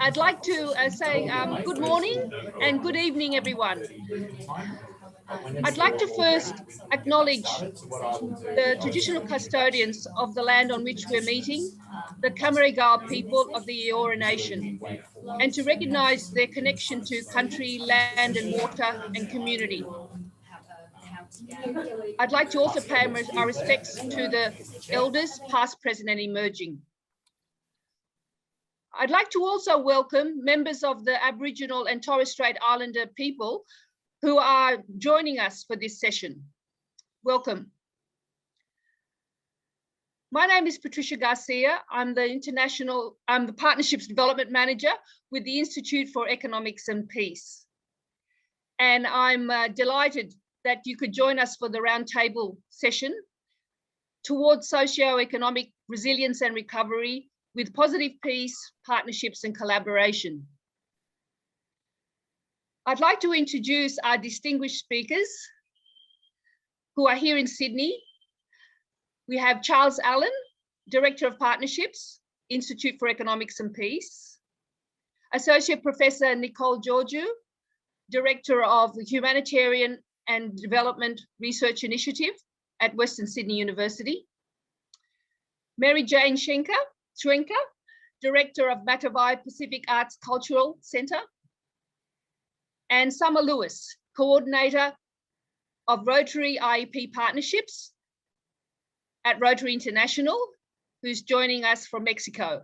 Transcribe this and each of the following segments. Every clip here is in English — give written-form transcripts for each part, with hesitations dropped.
I'd like to say good morning and good evening, everyone. I'd like to first acknowledge the traditional custodians of the land on which we're meeting, the Camaragal people of the Eora Nation, and to recognise their connection to country, land and water and community. I'd like to also pay our respects to the elders, past, present and emerging. I'd like to also welcome members of the Aboriginal and Torres Strait Islander people who are joining us for this session. Welcome. My name is Patricia Garcia. I'm the Partnerships Development Manager with the Institute for Economics and Peace. And I'm delighted that you could join us for the Roundtable session towards socio-economic resilience and recovery with positive peace, partnerships and collaboration. I'd like to introduce our distinguished speakers who are here in Sydney. We have Charles Allen, Director of Partnerships, Institute for Economics and Peace. Associate Professor Nicole Georgiou, Director of the Humanitarian and Development Research Initiative at Western Sydney University. Mary Jane Schwenker, Director of Matavai Pacific Arts Cultural Centre. And Summer Lewis, Coordinator of Rotary IEP Partnerships at Rotary International, who's joining us from Mexico.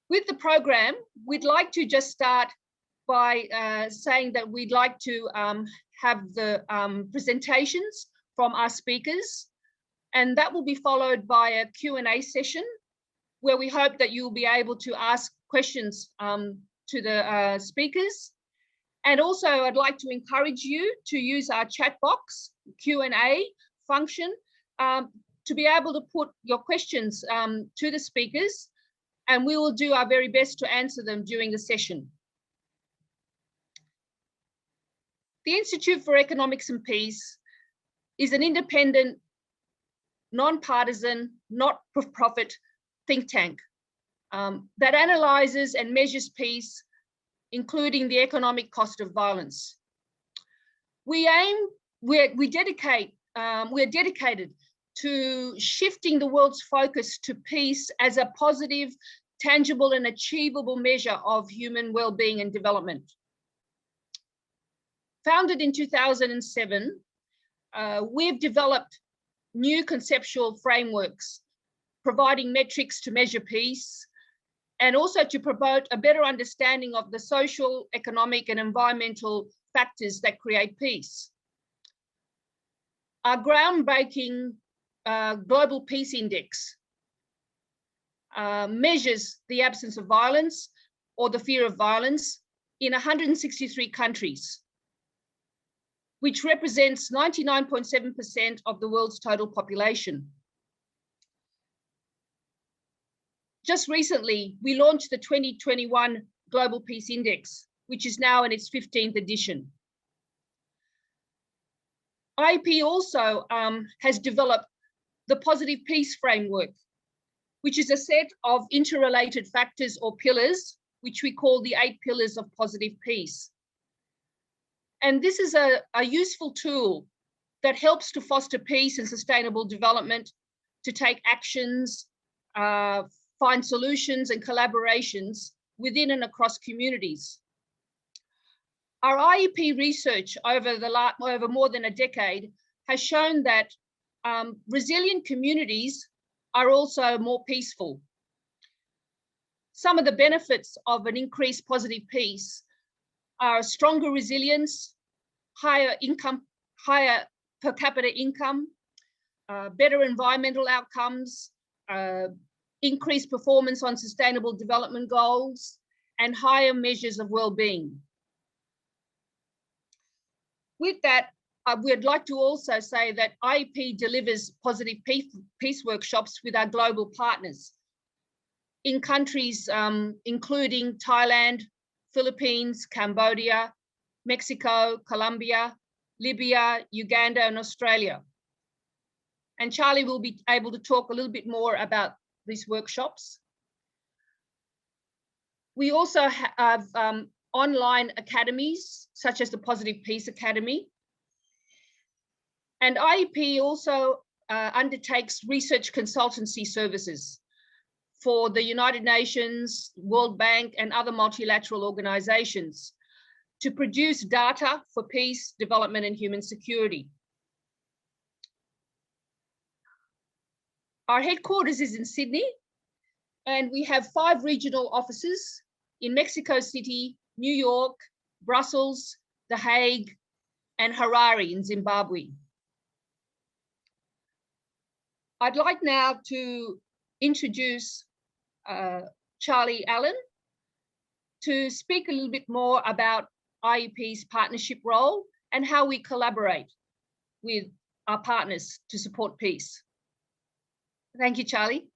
With the program, we'd like to just start by saying that we'd like to have the presentations from our speakers, and that will be followed by a Q&A session where we hope that you'll be able to ask questions to the speakers. And also I'd like to encourage you to use our chat box Q&A function to be able to put your questions to the speakers, and we will do our very best to answer them during the session. The Institute for Economics and Peace is an independent, non-partisan, not-for-profit think tank that analyses and measures peace, including the economic cost of violence. We're dedicated to shifting the world's focus to peace as a positive, tangible and achievable measure of human well-being and development. Founded in 2007, we've developed new conceptual frameworks, providing metrics to measure peace, and also to promote a better understanding of the social, economic and environmental factors that create peace. Our groundbreaking Global Peace Index measures the absence of violence or the fear of violence in 163 countries, which represents 99.7% of the world's total population. Just recently, we launched the 2021 Global Peace Index, which is now in its 15th edition. IEP also has developed the Positive Peace Framework, which is a set of interrelated factors or pillars, which we call the 8 pillars of positive peace. And this is a useful tool that helps to foster peace and sustainable development, to take actions, find solutions and collaborations within and across communities. Our IEP research over more than a decade has shown that resilient communities are also more peaceful. Some of the benefits of an increased positive peace are stronger resilience, higher per capita income, better environmental outcomes, increased performance on sustainable development goals, and higher measures of well-being. With that, we'd like to also say that IEP delivers positive peace workshops with our global partners in countries including Thailand, Philippines, Cambodia, Mexico, Colombia, Libya, Uganda, and Australia. And Charlie will be able to talk a little bit more about these workshops. We also have online academies, such as the Positive Peace Academy. And IEP also undertakes research consultancy services for the United Nations, World Bank, and other multilateral organizations to produce data for peace, development, and human security. Our headquarters is in Sydney, and we have 5 regional offices in Mexico City, New York, Brussels, The Hague, and Harare in Zimbabwe. I'd like now to introduce Charlie Allen to speak a little bit more about IEP's partnership role and how we collaborate with our partners to support peace. Thank you, Charlie.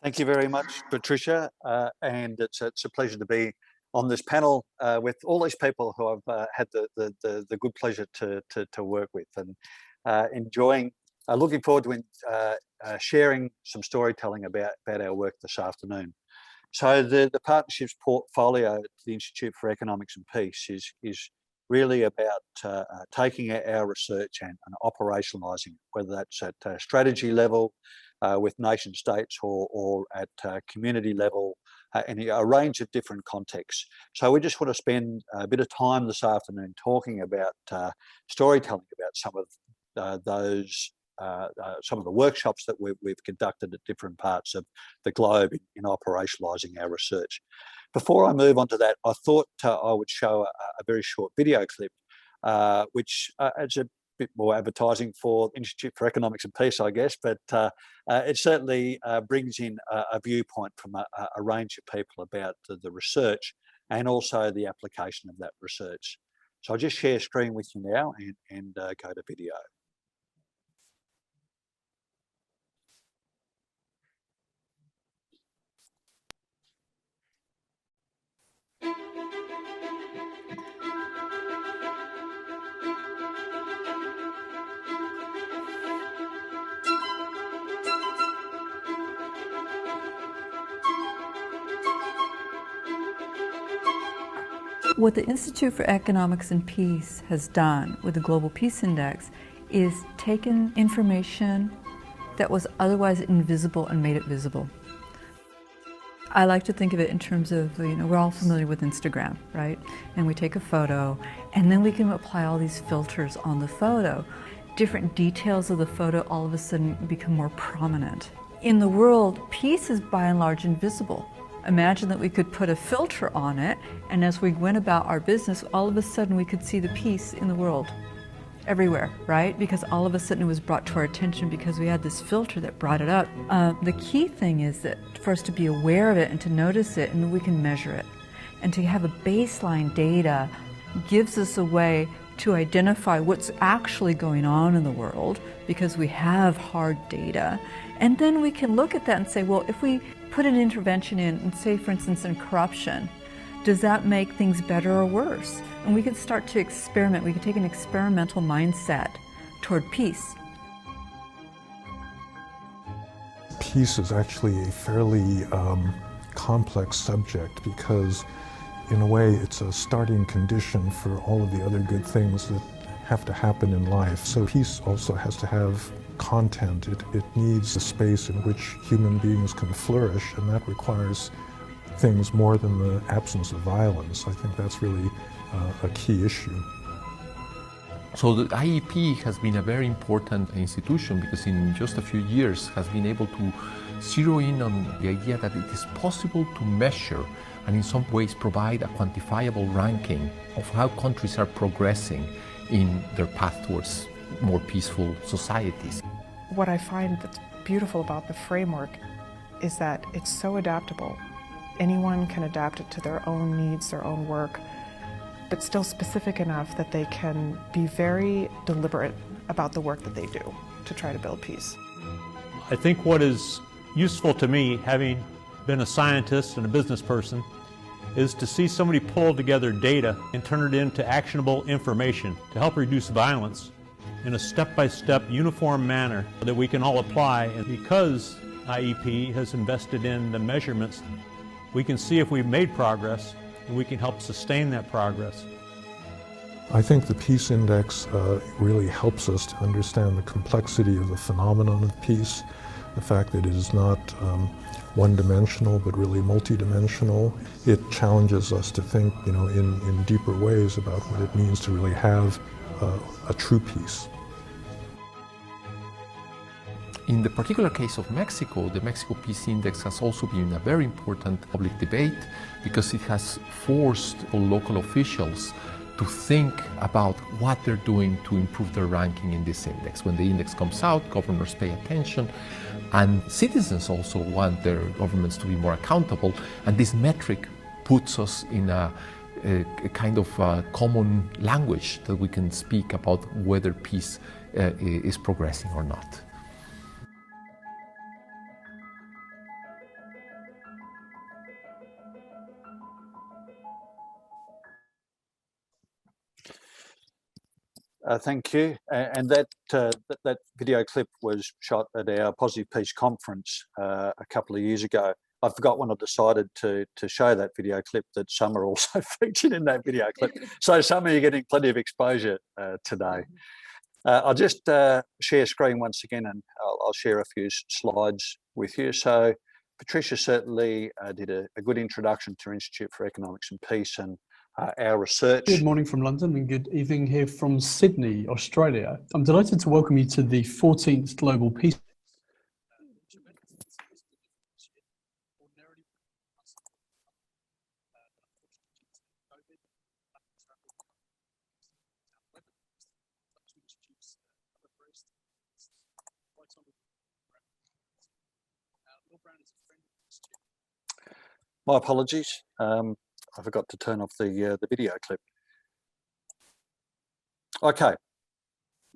Thank you very much, Patricia. And it's a pleasure to be on this panel with all these people who I've had the good pleasure to work with, and enjoying, looking forward to sharing some storytelling about our work this afternoon. So the partnerships portfolio at the Institute for Economics and Peace is really about taking our research and operationalising, whether that's at strategy level with nation states or at community level in a range of different contexts. So we just want to spend a bit of time this afternoon talking about storytelling about some of those some of the workshops that we've conducted at different parts of the globe in operationalising our research. Before I move on to that, I thought I would show a very short video clip, which is a bit more advertising for Institute for Economics and Peace, I guess, but it certainly brings in a viewpoint from a range of people about the research and also the application of that research. So I'll just share screen with you now and go to video. What the Institute for Economics and Peace has done with the Global Peace Index is taken information that was otherwise invisible and made it visible. I like to think of it in terms of, we're all familiar with Instagram, right? And we take a photo, and then we can apply all these filters on the photo. Different details of the photo all of a sudden become more prominent. In the world, peace is by and large invisible. Imagine that we could put a filter on it, and as we went about our business, all of a sudden we could see the peace in the world, everywhere, right? Because all of a sudden it was brought to our attention because we had this filter that brought it up. The key thing is that for us to be aware of it and to notice it, and then we can measure it. And to have a baseline data gives us a way to identify what's actually going on in the world because we have hard data. And then we can look at that and say, well, if we put an intervention in, and say, for instance, in corruption, does that make things better or worse? And we can start to experiment. We can take an experimental mindset toward peace. Peace is actually a fairly complex subject because, in a way, it's a starting condition for all of the other good things that have to happen in life. So peace also has to have content. It needs a space in which human beings can flourish, and that requires things more than the absence of violence. I think that's really a key issue. So the IEP has been a very important institution because in just a few years has been able to zero in on the idea that it is possible to measure and in some ways provide a quantifiable ranking of how countries are progressing in their path towards more peaceful societies. What I find that's beautiful about the framework is that it's so adaptable. Anyone can adapt it to their own needs, their own work, but still specific enough that they can be very deliberate about the work that they do to try to build peace. I think what is useful to me, having been a scientist and a business person, is to see somebody pull together data and turn it into actionable information to help reduce violence in a step-by-step uniform manner that we can all apply. And because IEP has invested in the measurements, we can see if we've made progress, and we can help sustain that progress. I think the Peace Index really helps us to understand the complexity of the phenomenon of peace, the fact that it is not one-dimensional but really multidimensional. It challenges us to think, in deeper ways about what it means to really have a true peace. In the particular case of Mexico, the Mexico Peace Index has also been a very important public debate because it has forced local officials to think about what they're doing to improve their ranking in this index. When the index comes out, governors pay attention, and citizens also want their governments to be more accountable, and this metric puts us in a kind of common language that we can speak about whether peace is progressing or not. Thank you. And that video clip was shot at our Positive Peace conference a couple of years ago. I forgot when I decided to show that video clip that some are also featured in that video clip. So some of you are getting plenty of exposure today. I'll just share screen once again, and I'll share a few slides with you. So Patricia certainly did a good introduction to Institute for Economics and Peace and our research. Good morning from London and good evening here from Sydney, Australia. I'm delighted to welcome you to the 14th Global Peace. My apologies. I forgot to turn off the video clip. Okay.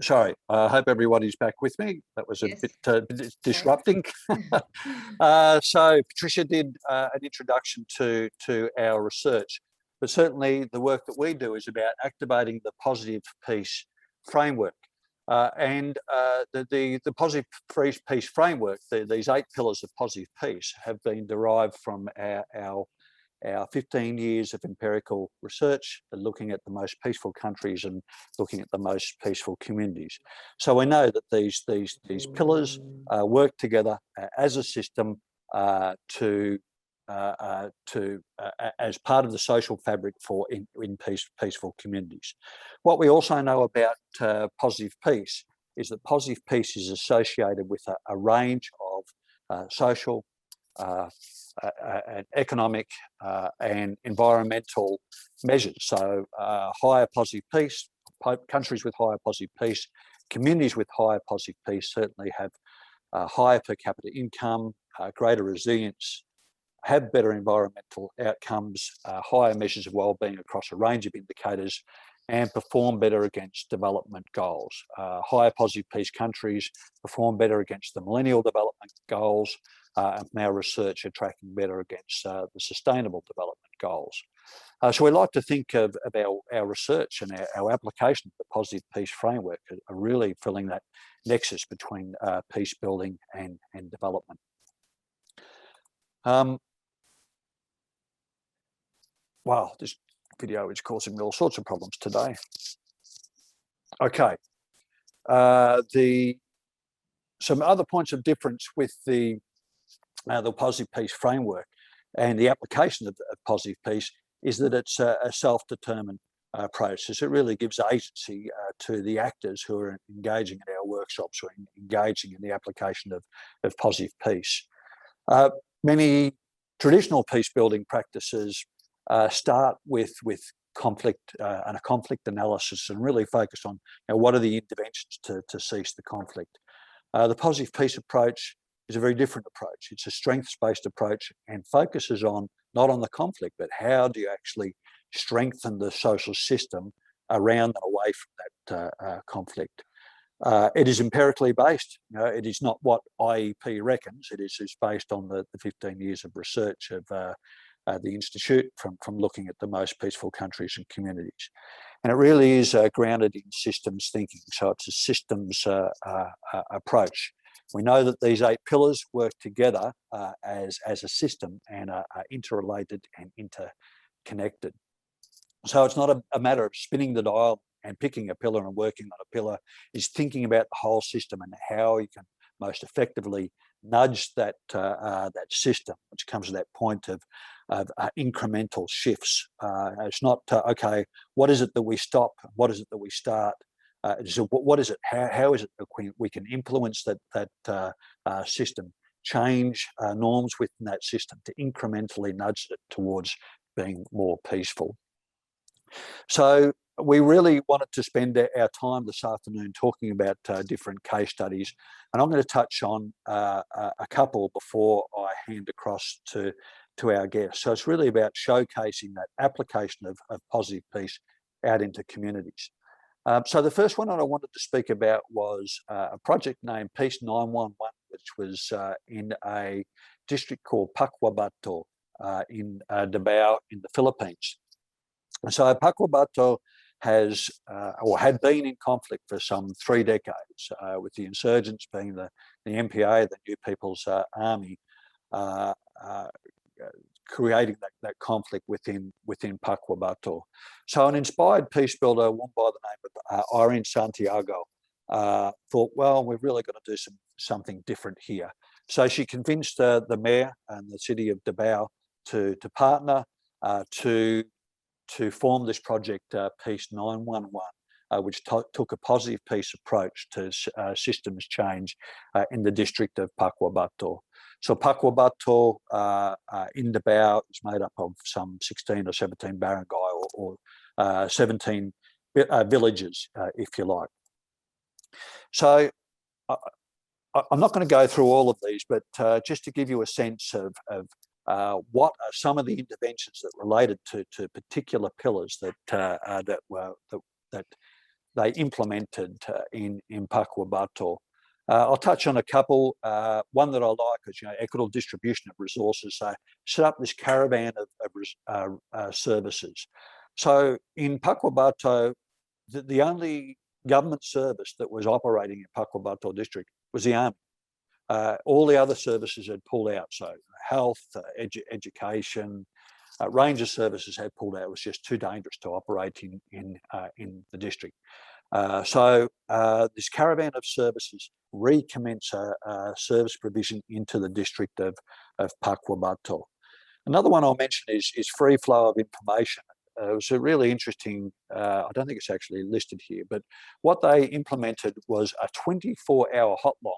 Sorry. I hope everybody's back with me. That was a bit disrupting. So Patricia did an introduction to our research, but certainly the work that we do is about activating the positive peace framework. And the positive peace framework, these 8 pillars of positive peace, have been derived from our 15 years of empirical research, looking at the most peaceful countries and looking at the most peaceful communities. So we know that these pillars work together as a system as part of the social fabric for in peaceful communities. What we also know about positive peace is that positive peace is associated with a range of social, and economic and environmental measures. So higher positive peace, countries with higher positive peace, communities with higher positive peace certainly have higher per capita income, greater resilience, have better environmental outcomes, higher measures of well-being across a range of indicators, and perform better against development goals. Higher positive peace countries perform better against the Millennial Development Goals, and from our research are tracking better against the Sustainable Development Goals. So we like to think of our research and our application of the positive peace framework are really filling that nexus between peace building and development. Wow, this video is causing me all sorts of problems today. Okay, some other points of difference with the positive peace framework and the application of positive peace is that it's a self-determined process. It really gives agency to the actors who are engaging in our workshops or engaging in the application of positive peace. Many traditional peace building practices start with conflict and a conflict analysis and really focus on what are the interventions to cease the conflict. The positive peace approach is a very different approach. It's a strengths-based approach and focuses on not on the conflict, but how do you actually strengthen the social system around and away from that conflict. It is empirically based. It is not what IEP reckons. It is based on the 15 years of research of the Institute from looking at the most peaceful countries and communities. And it really is grounded in systems thinking. So it's a systems approach. We know that these 8 pillars work together as a system and are interrelated and interconnected. So it's not a matter of spinning the dial and picking a pillar and working on a pillar. It's thinking about the whole system and how you can most effectively nudge that system, which comes to that point of incremental shifts. It's not okay, what is it that we stop? What is it that we start? So what is it? How is it that we can influence that system, change norms within that system to incrementally nudge it towards being more peaceful? So we really wanted to spend our time this afternoon talking about different case studies, and I'm going to touch on a couple before I hand across to our guests. So it's really about showcasing that application of positive peace out into communities. So the first one that I wanted to speak about was a project named Peace 911, which was in a district called Pacuabato in Davao in the Philippines. So Pacuabato has or had been in conflict for some 3 decades, with the insurgents being the NPA, the New People's Army, creating that conflict within Pacuabato. So an inspired peace builder, a woman by the name of Irene Santiago, thought, well, we've really got to do something different here. So she convinced the mayor and the city of Davao to partner to form this project, Peace 911, which took a positive peace approach to systems change in the district of Pacuabato. So Pacuabato in Davao is made up of some 16 or 17 barangay or 17 villages, if you like. So I'm not going to go through all of these, but just to give you a sense of what are some of the interventions that related to particular pillars that they implemented in Pacuabato. I'll touch on a couple. One that I like is equitable distribution of resources. So set up this caravan of services. So in Pacuabato, the only government service that was operating in Pacuabato district was the army. All the other services had pulled out. So health, education, ranger services had pulled out. It was just too dangerous to operate in the district. So this caravan of services recommence service provision into the district of Pacuabato. Another one I'll mention is free flow of information. It was a really interesting, I don't think it's actually listed here, but what they implemented was a 24-hour hotline.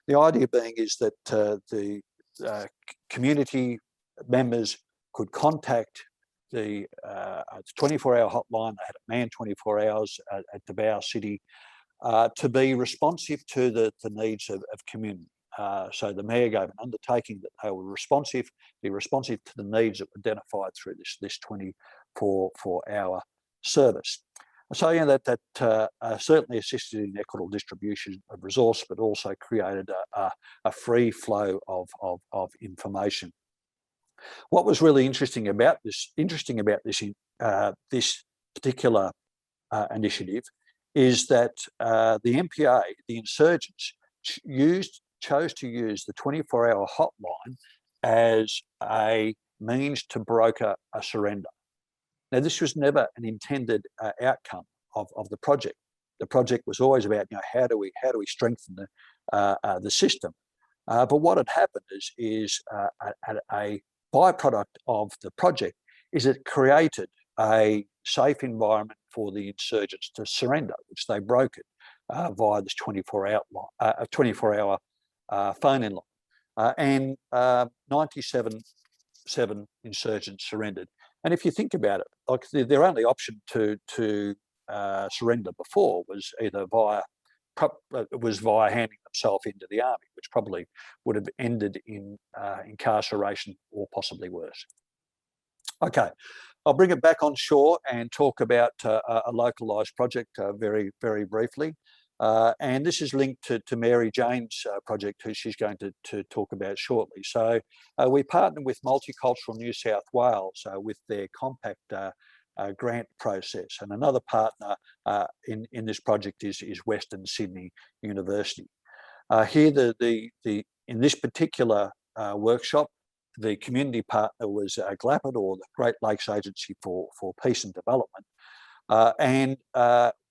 The idea being is that the community members could contact the 24-hour hotline. They had a man 24 hours at Davao City to be responsive to the needs of community. So the mayor gave an undertaking that they would be responsive to the needs that were identified through this 24-hour service. So that certainly assisted in equitable distribution of resource, but also created a free flow of information. What was really interesting about this particular initiative is that the NPA, the insurgents, chose to use the 24-hour hotline as a means to broker a surrender. Now, this was never an intended outcome of the project. The project was always about, how do we strengthen the system. But what had happened is a byproduct of the project is it created a safe environment for the insurgents to surrender, which they brokered via this 24-hour phone-in line, and 97 insurgents surrendered. And if you think about it, like their only option to surrender before was either via handing themselves into the army, which probably would have ended in incarceration or possibly worse. Okay, I'll bring it back on shore and talk about a localised project very, very briefly. And this is linked to Mary Jane's project, who she's going to talk about shortly. So we partnered with Multicultural New South Wales with their Compact grant process. And another partner in this project is Western Sydney University. Here, in this particular workshop, the community partner was GLAPID, or the Great Lakes Agency for Peace and Development.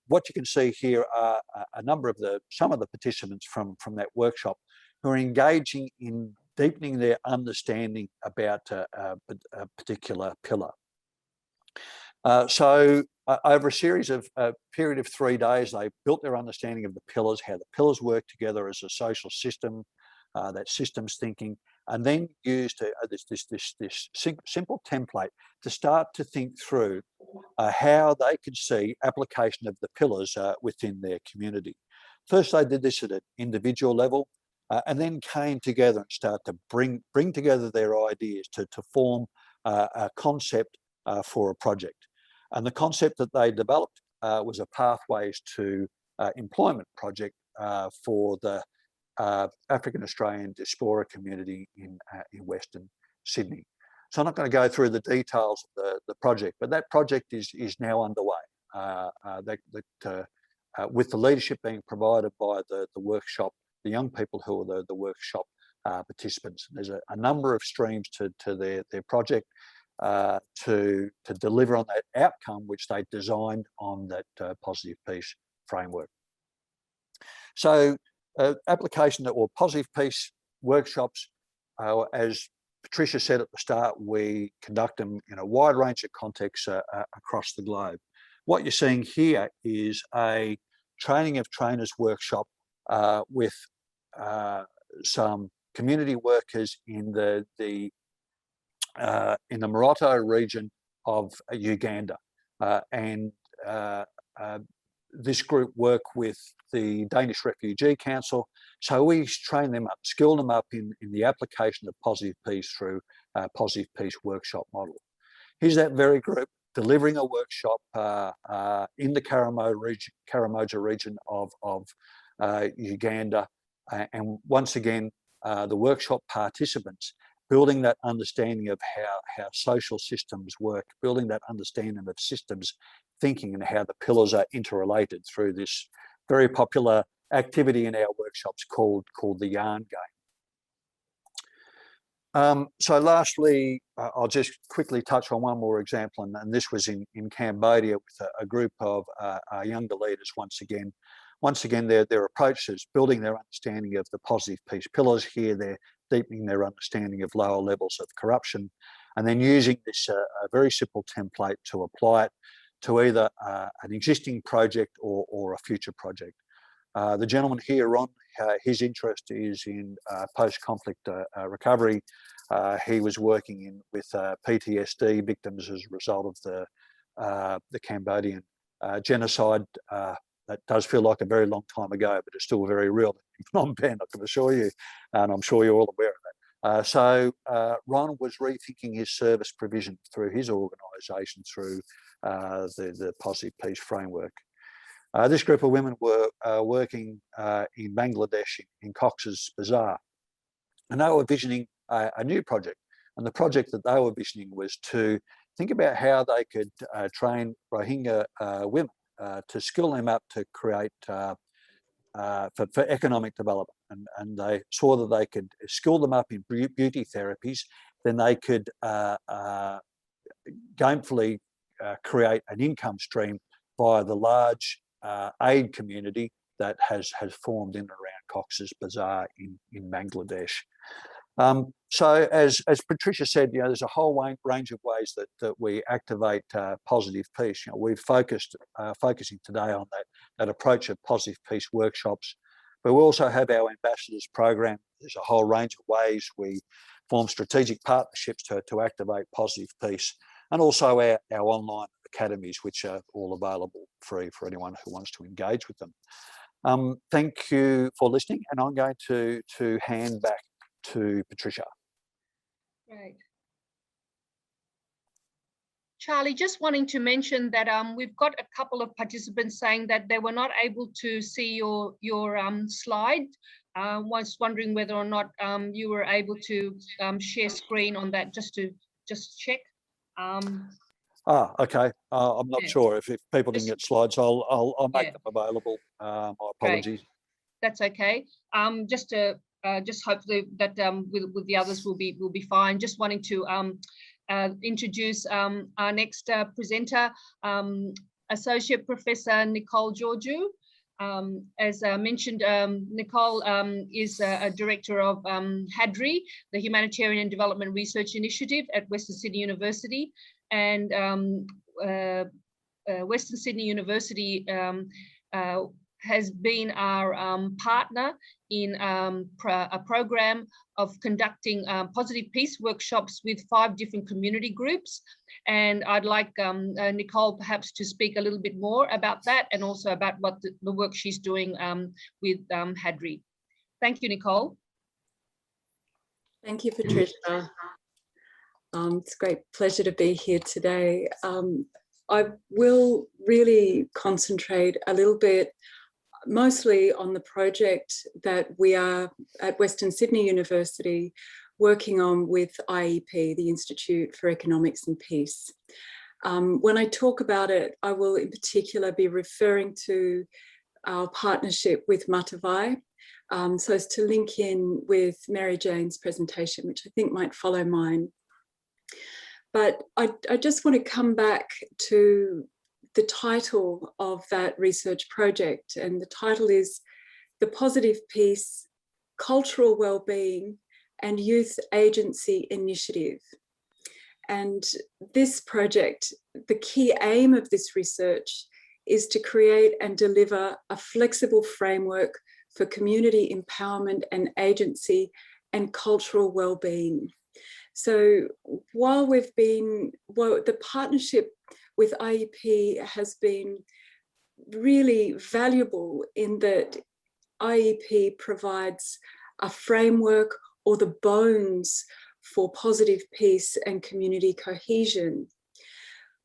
What you can see here are some of the participants from that workshop who are engaging in deepening their understanding about a particular pillar. Over a series of period of 3 days, they built their understanding of the pillars, how the pillars work together as a social system, that systems thinking, and then used this simple template to start to think through how they could see application of the pillars within their community. First, they did this at an individual level, and then came together and start to bring together their ideas to form a concept for a project. And the concept that they developed was a Pathways to Employment project for the African Australian diaspora community in Western Sydney. So I'm not going to go through the details of the project, but that project is now underway. With the leadership being provided by the workshop, the young people who are the workshop participants. There's a number of streams to their project to deliver on that outcome which they designed on that positive peace framework. So application or positive peace workshops, as Patricia said at the start, we conduct them in a wide range of contexts across the globe. What you're seeing here is a training of trainers workshop with some community workers in the Moroto region of Uganda, this group work with the Danish Refugee Council. So we train them up, skill them up in the application of positive peace through a positive peace workshop model. Here's that very group delivering a workshop in the Karamoja region of Uganda. And once again, the workshop participants building that understanding of how social systems work, building that understanding of systems thinking and how the pillars are interrelated through this very popular activity in our workshops called the yarn game. So lastly, I'll just quickly touch on one more example, and this was in Cambodia with a group of younger leaders once again. Once again, their approach is building their understanding of the positive peace pillars. Here, they're deepening their understanding of lower levels of corruption, and then using this a very simple template to apply it to either an existing project or a future project. The gentleman here, Ron, his interest is in post-conflict recovery. He was working with PTSD victims as a result of the Cambodian genocide. That does feel like a very long time ago, but it's still very real in Phnom Penh, I can assure you, and I'm sure you're all aware of that. So Ron was rethinking his service provision through his organisation through the Positive Peace Framework. This group of women were working in Bangladesh in Cox's Bazar, and they were visioning a new project. And the project that they were visioning was to think about how they could train Rohingya women to skill them up to create for economic development. And they saw that they could skill them up in beauty therapies, then they could gamefully create an income stream via the large aid community that has formed in and around Cox's Bazar in Bangladesh. So as Patricia said, there's a whole range of ways that we activate positive peace. We've focusing today on that approach of positive peace workshops, but we also have our ambassadors program. There's a whole range of ways we form strategic partnerships to activate positive peace, and also our online academies, which are all available free for anyone who wants to engage with them. Thank you for listening, and I'm going to hand back to Patricia. Great. Charlie, just wanting to mention that we've got a couple of participants saying that they were not able to see your slide. Was wondering whether or not you were able to share screen on that, just to check. Okay. I'm not sure if people didn't get slides. I'll make them available. My apologies. that's okay. Just hopefully that with the others will be fine. Just wanting to introduce our next presenter, Associate Professor Nicole Georgiou. As mentioned, Nicole is a director of HADRI, the Humanitarian Development Research Initiative at Western Sydney University, and Western Sydney University has been our partner in a program of conducting positive peace workshops with 5 different community groups. And I'd like Nicole perhaps to speak a little bit more about that, and also about what the work she's doing with HADRI. Thank you, Nicole. Thank you, Patricia. It's a great pleasure to be here today. I will really concentrate a little bit mostly on the project that we are at Western Sydney University working on with IEP, the Institute for Economics and Peace. When I talk about it, I will in particular be referring to our partnership with Matavai, so as to link in with Mary Jane's presentation, which I think might follow mine. But I just want to come back to the title of that research project, and the title is The Positive Peace, Cultural Wellbeing and Youth Agency Initiative. And this project, the key aim of this research is to create and deliver a flexible framework for community empowerment and agency and cultural wellbeing. So while the partnership with IEP has been really valuable in that IEP provides a framework or the bones for positive peace and community cohesion,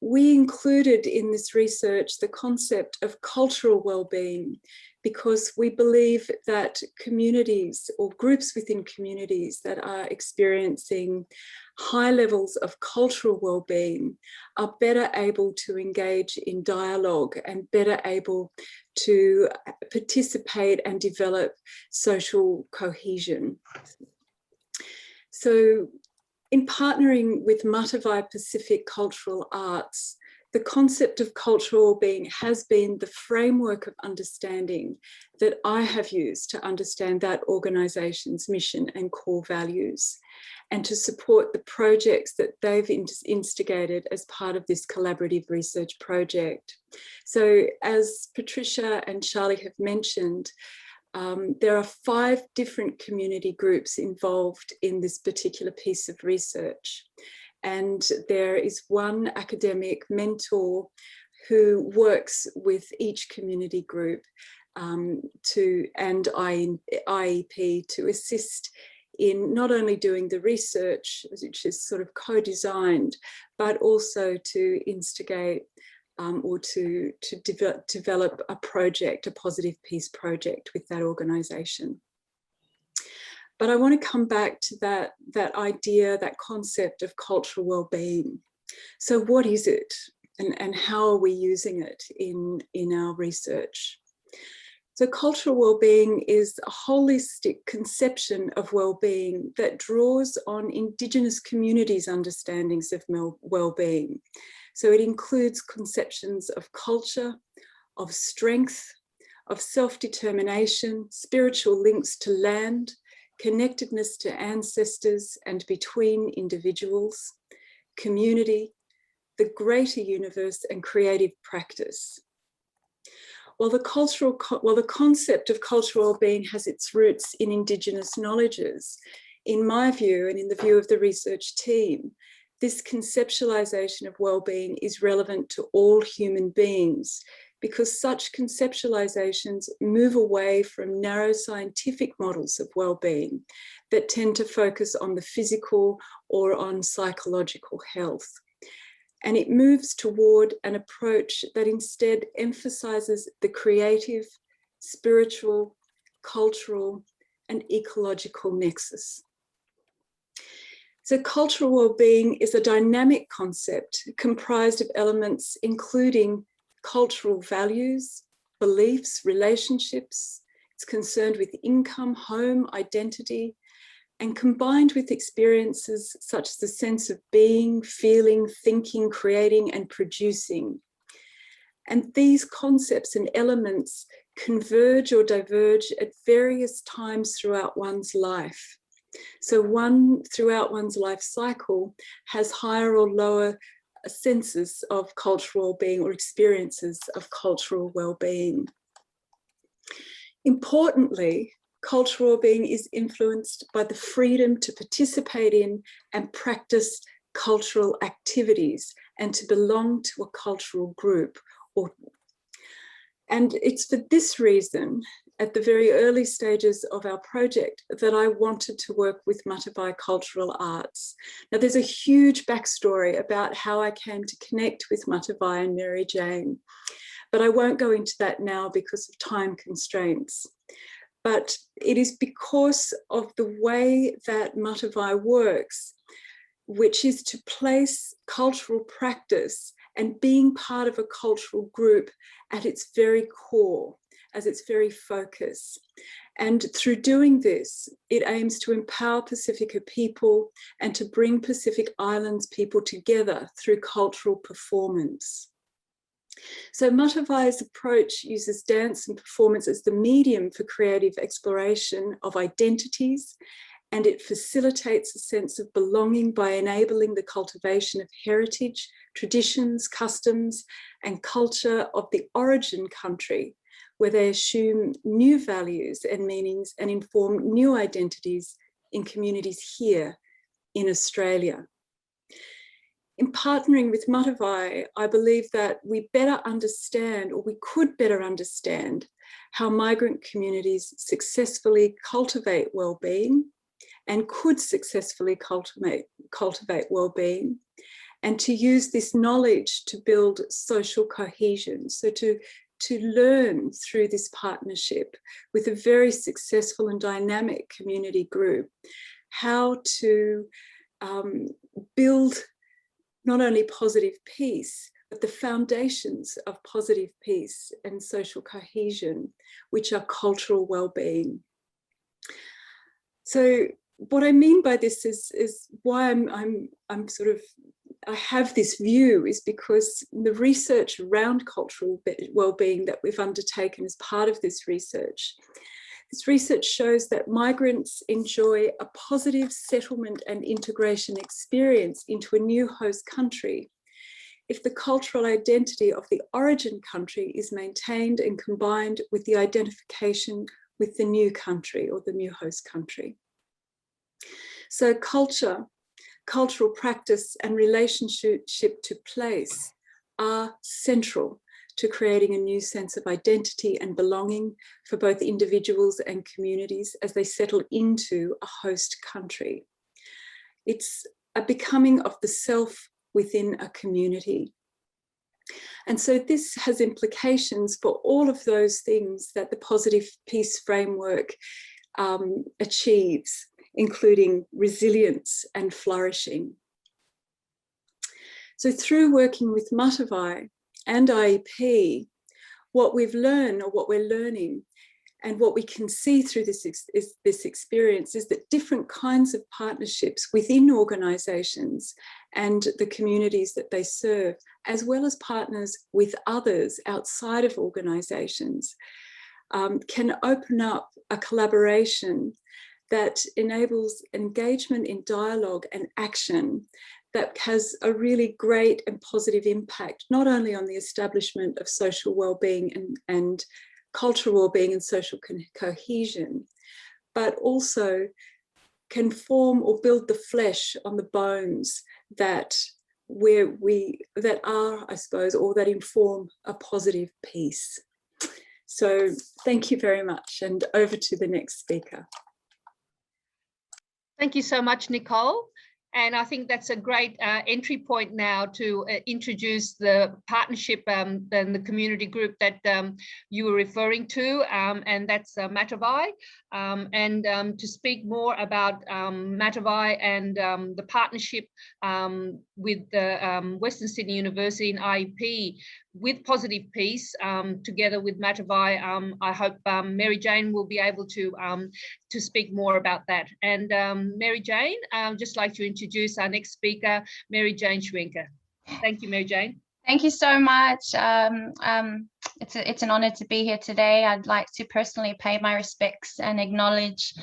we included in this research the concept of cultural well-being, because we believe that communities or groups within communities that are experiencing high levels of cultural well-being are better able to engage in dialogue and better able to participate and develop social cohesion. So in partnering with Matavai Pacific Cultural Arts, the concept of cultural well-being has been the framework of understanding that I have used to understand that organisation's mission and core values, and to support the projects that they've instigated as part of this collaborative research project. So as Patricia and Charlie have mentioned, there are 5 different community groups involved in this particular piece of research. And there is one academic mentor who works with each community group and IEP to assist in not only doing the research, which is sort of co-designed, but also to instigate or to develop a project, a positive peace project with that organisation. But I want to come back to that idea, that concept of cultural well-being. So what is it, and how are we using it in our research? So cultural well-being is a holistic conception of well-being that draws on Indigenous communities' understandings of well-being. So it includes conceptions of culture, of strength, of self-determination, spiritual links to land, connectedness to ancestors and between individuals, community, the greater universe, and creative practice. While the concept of cultural well-being has its roots in Indigenous knowledges, in my view and in the view of the research team, this conceptualisation of well-being is relevant to all human beings, because such conceptualizations move away from narrow scientific models of well-being that tend to focus on the physical or on psychological health. And it moves toward an approach that instead emphasizes the creative, spiritual, cultural, and ecological nexus. So cultural well-being is a dynamic concept comprised of elements including cultural values, beliefs, relationships, It's concerned with income, home, identity, and combined with experiences such as the sense of being, feeling, thinking, creating, and producing. And these concepts and elements converge or diverge at various times throughout one's life. So one throughout one's life cycle has higher or lower senses of cultural well-being or experiences of cultural well-being. Importantly, cultural well-being is influenced by the freedom to participate in and practice cultural activities and to belong to a cultural group. And it's for this reason, at the very early stages of our project, that I wanted to work with Matavai Cultural Arts. Now, there's a huge backstory about how I came to connect with Matavai and Mary Jane, but I won't go into that now because of time constraints. But it is because of the way that Matavai works, which is to place cultural practice and being part of a cultural group at its very core, as its very focus. And through doing this, it aims to empower Pacifica people and to bring Pacific Islands people together through cultural performance. So Matavai's approach uses dance and performance as the medium for creative exploration of identities, and it facilitates a sense of belonging by enabling the cultivation of heritage, traditions, customs, and culture of the origin country, where they assume new values and meanings and inform new identities in communities here in Australia. In partnering with Matavai, I believe that we better understand, or we could better understand, how migrant communities successfully cultivate well-being and could successfully cultivate well-being, and to use this knowledge to build social cohesion. So to learn through this partnership with a very successful and dynamic community group, how to build not only positive peace, but the foundations of positive peace and social cohesion, which are cultural well-being. So what I mean by this is why I'm sort of, I have this view, is because the research around cultural well-being that we've undertaken as part of this research shows that migrants enjoy a positive settlement and integration experience into a new host country if the cultural identity of the origin country is maintained and combined with the identification with the new country or the new host country. So cultural practice and relationship to place are central to creating a new sense of identity and belonging for both individuals and communities as they settle into a host country. It's a becoming of the self within a community. And so this has implications for all of those things that the positive peace framework achieves, including resilience and flourishing. So through working with Matavai and IEP, what we've learned, or what we're learning, and what we can see through this experience is that different kinds of partnerships within organisations and the communities that they serve, as well as partners with others outside of organisations, can open up a collaboration that enables engagement in dialogue and action that has a really great and positive impact, not only on the establishment of social well-being and cultural well-being and social cohesion, but also can form or build the flesh on the bones that are, I suppose, or that inform a positive peace. So thank you very much, and over to the next speaker. Thank you so much, Nicole. And I think that's a great entry point now to introduce the partnership and the community group that you were referring to, and that's Matavai. And to speak more about Matavai and the partnership with the Western Sydney University and IEP, with Positive Peace, together with Matavai. I hope Mary Jane will be able to speak more about that. And Mary Jane, I'd just like to introduce our next speaker, Mary Jane Schwenker. Thank you, Mary Jane. Thank you so much. It's an honor to be here today. I'd like to personally pay my respects and acknowledge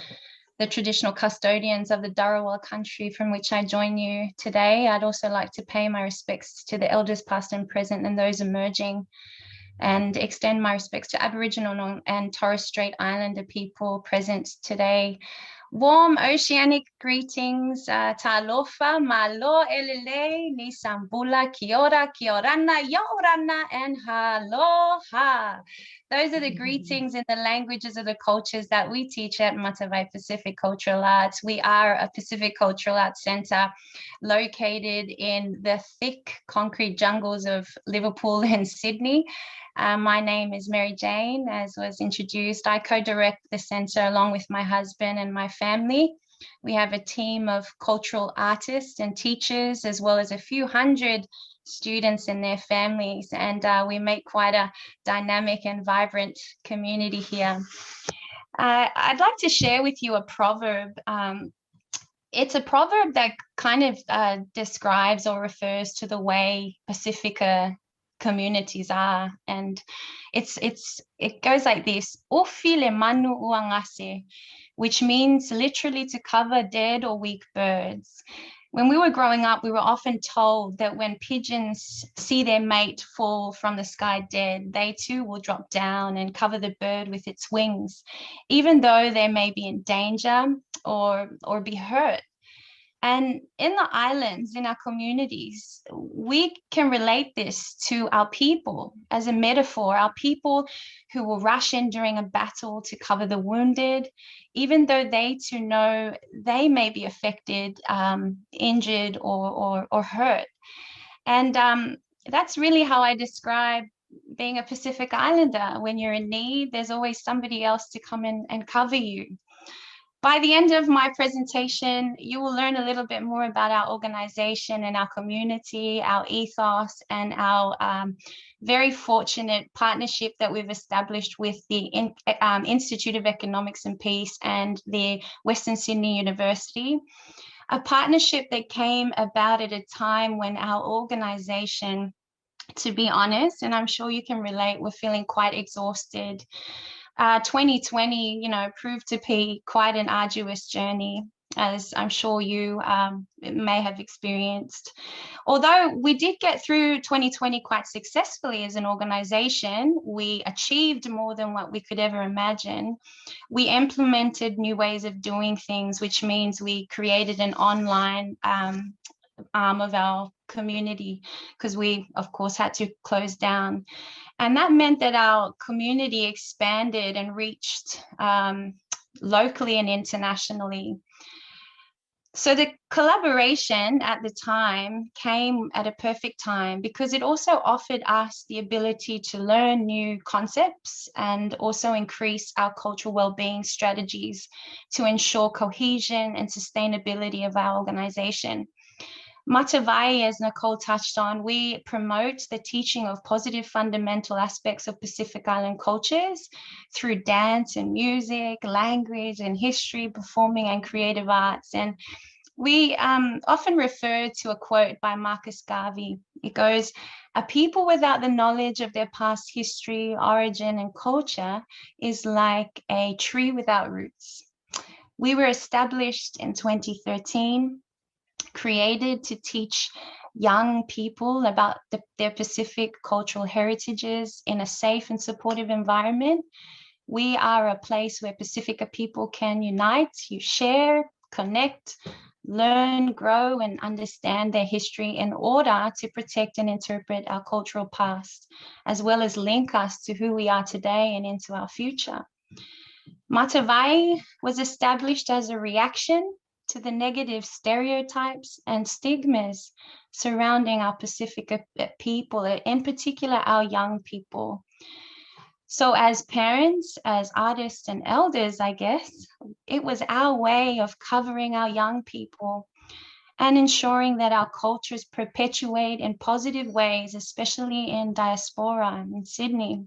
the traditional custodians of the Dharawal country from which I join you today. I'd also like to pay my respects to the elders past and present and those emerging, and extend my respects to Aboriginal and Torres Strait Islander people present today. Warm oceanic greetings, Talofa, Malo, Elele, Nisambula, Kiora, Kiorana, Yorana, and Aloha. Those are the greetings in the languages of the cultures that we teach at Matavai Pacific Cultural Arts. We are a Pacific Cultural Arts Centre located in the thick concrete jungles of Liverpool and Sydney. My name is Mary Jane, as was introduced. I co-direct the centre along with my husband and my family. We have a team of cultural artists and teachers, as well as a few hundred students and their families, and we make quite a dynamic and vibrant community here. I'd like to share with you a proverb. It's a proverb that kind of describes or refers to the way Pacifica communities are, and it goes like this: "Ofile manu uangase," which means literally to cover dead or weak birds. When we were growing up, we were often told that when pigeons see their mate fall from the sky dead, they too will drop down and cover the bird with its wings, even though they may be in danger or be hurt. And in the islands, in our communities, we can relate this to our people as a metaphor, our people who will rush in during a battle to cover the wounded, even though they too know they may be affected, injured, or hurt. And that's really how I describe being a Pacific Islander. When you're in need, there's always somebody else to come in and cover you. By the end of my presentation, you will learn a little bit more about our organization and our community, our ethos, and our very fortunate partnership that we've established with the Institute of Economics and Peace and the Western Sydney University. A partnership that came about at a time when our organization, to be honest, and I'm sure you can relate, we're feeling quite exhausted. 2020, proved to be quite an arduous journey, as I'm sure you may have experienced. Although we did get through 2020 quite successfully as an organization, we achieved more than what we could ever imagine. We implemented new ways of doing things, which means we created an online arm of our community, because we, of course, had to close down. And that meant that our community expanded and reached locally and internationally. So the collaboration at the time came at a perfect time, because it also offered us the ability to learn new concepts and also increase our cultural well-being strategies to ensure cohesion and sustainability of our organization. Matavai, as Nicole touched on, we promote the teaching of positive fundamental aspects of Pacific Island cultures through dance and music, language and history, performing and creative arts. And we often refer to a quote by Marcus Garvey. It goes, "A people without the knowledge of their past history, origin and culture is like a tree without roots." We were established in 2013, created to teach young people about their Pacific cultural heritages in a safe and supportive environment. We are a place where Pacifica people can unite, you share, connect, learn, grow, and understand their history in order to protect and interpret our cultural past, as well as link us to who we are today and into our future. Matavai was established as a reaction to the negative stereotypes and stigmas surrounding our Pacifica people, in particular our young people. So as parents, as artists and elders, I guess, it was our way of covering our young people and ensuring that our cultures perpetuate in positive ways, especially in diaspora in Sydney.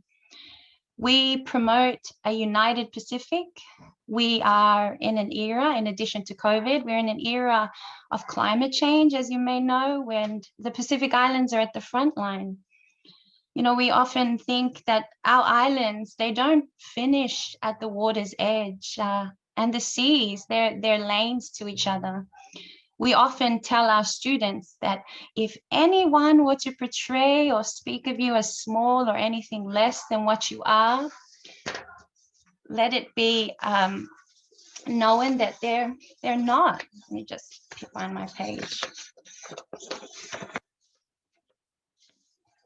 We promote a united Pacific. We are in an era, in addition to COVID, we're in an era of climate change, as you may know, when the Pacific Islands are at the front line. You know, we often think that our islands, they don't finish at the water's edge, and the seas, they're lanes to each other. We often tell our students that if anyone were to portray or speak of you as small or anything less than what you are, let it be knowing that they're not. Let me just find my page.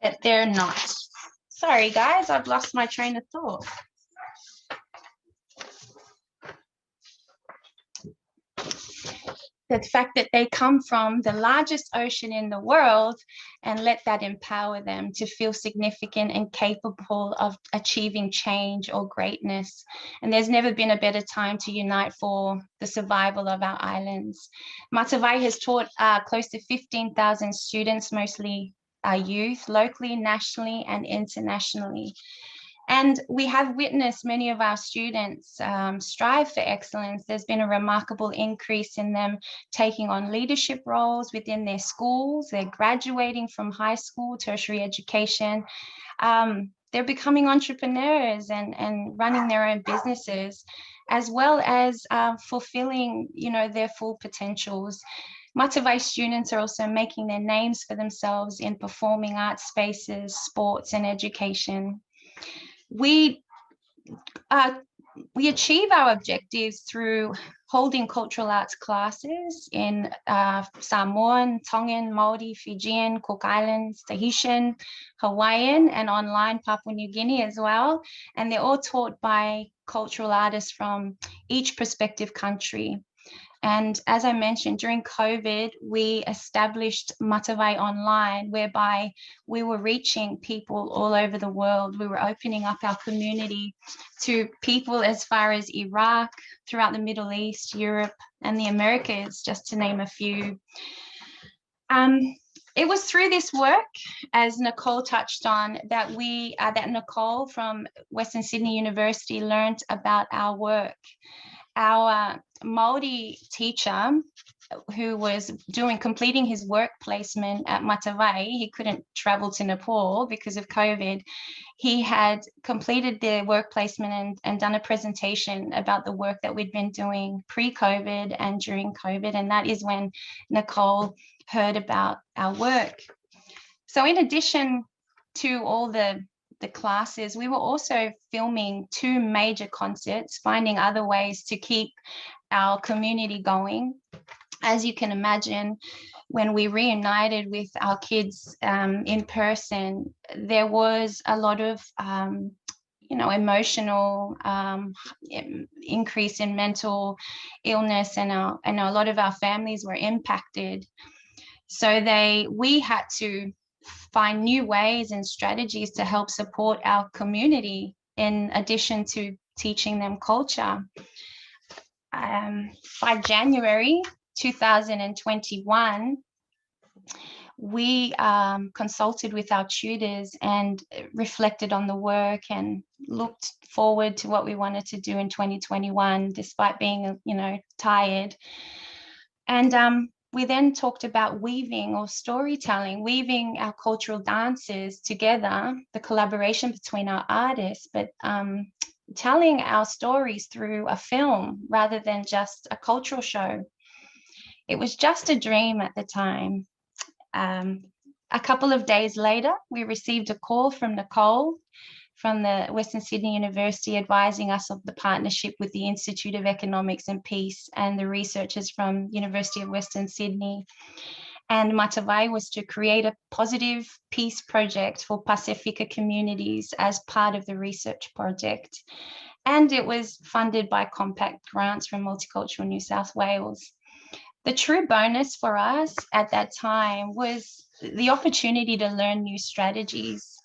That they're not. Sorry, guys, I've lost my train of thought. The fact that they come from the largest ocean in the world, and let that empower them to feel significant and capable of achieving change or greatness. And there's never been a better time to unite for the survival of our islands. Matavai has taught close to 15,000 students, mostly youth, locally, nationally, and internationally. And we have witnessed many of our students strive for excellence. There's been a remarkable increase in them taking on leadership roles within their schools. They're graduating from high school, tertiary education. They're becoming entrepreneurs and running their own businesses, as well as fulfilling, you know, their full potentials. Matavai students are also making their names for themselves in performing arts spaces, sports, and education. We achieve our objectives through holding cultural arts classes in Samoan, Tongan, Māori, Fijian, Cook Islands, Tahitian, Hawaiian, and online Papua New Guinea as well. And they're all taught by cultural artists from each prospective country. And as I mentioned, during COVID, we established Matavai Online, whereby we were reaching people all over the world. We were opening up our community to people as far as Iraq, throughout the Middle East, Europe, and the Americas, just to name a few. It was through this work, as Nicole touched on, that Nicole from Western Sydney University learned about our work. Our Māori teacher, who was completing his work placement at Matavai, he couldn't travel to Nepal because of COVID. He had completed the work placement and done a presentation about the work that we'd been doing pre-COVID and during COVID. And that is when Nicole heard about our work. So in addition to all the classes, we were also filming 2 major concerts, finding other ways to keep our community going. As you can imagine, when we reunited with our kids in person, there was a lot of emotional increase in mental illness, and a lot of our families were impacted. So we had to find new ways and strategies to help support our community in addition to teaching them culture. By January 2021, we consulted with our tutors and reflected on the work and looked forward to what we wanted to do in 2021, despite being, tired. And we then talked about weaving or storytelling, weaving our cultural dances together, the collaboration between our artists, but telling our stories through a film rather than just a cultural show. It was just a dream at the time. A couple of days later, we received a call from Nicole from the Western Sydney University advising us of the partnership with the Institute of Economics and Peace and the researchers from University of Western Sydney. And Matavai was to create a positive peace project for Pasifika communities as part of the research project. And it was funded by compact grants from Multicultural New South Wales. The true bonus for us at that time was the opportunity to learn new strategies.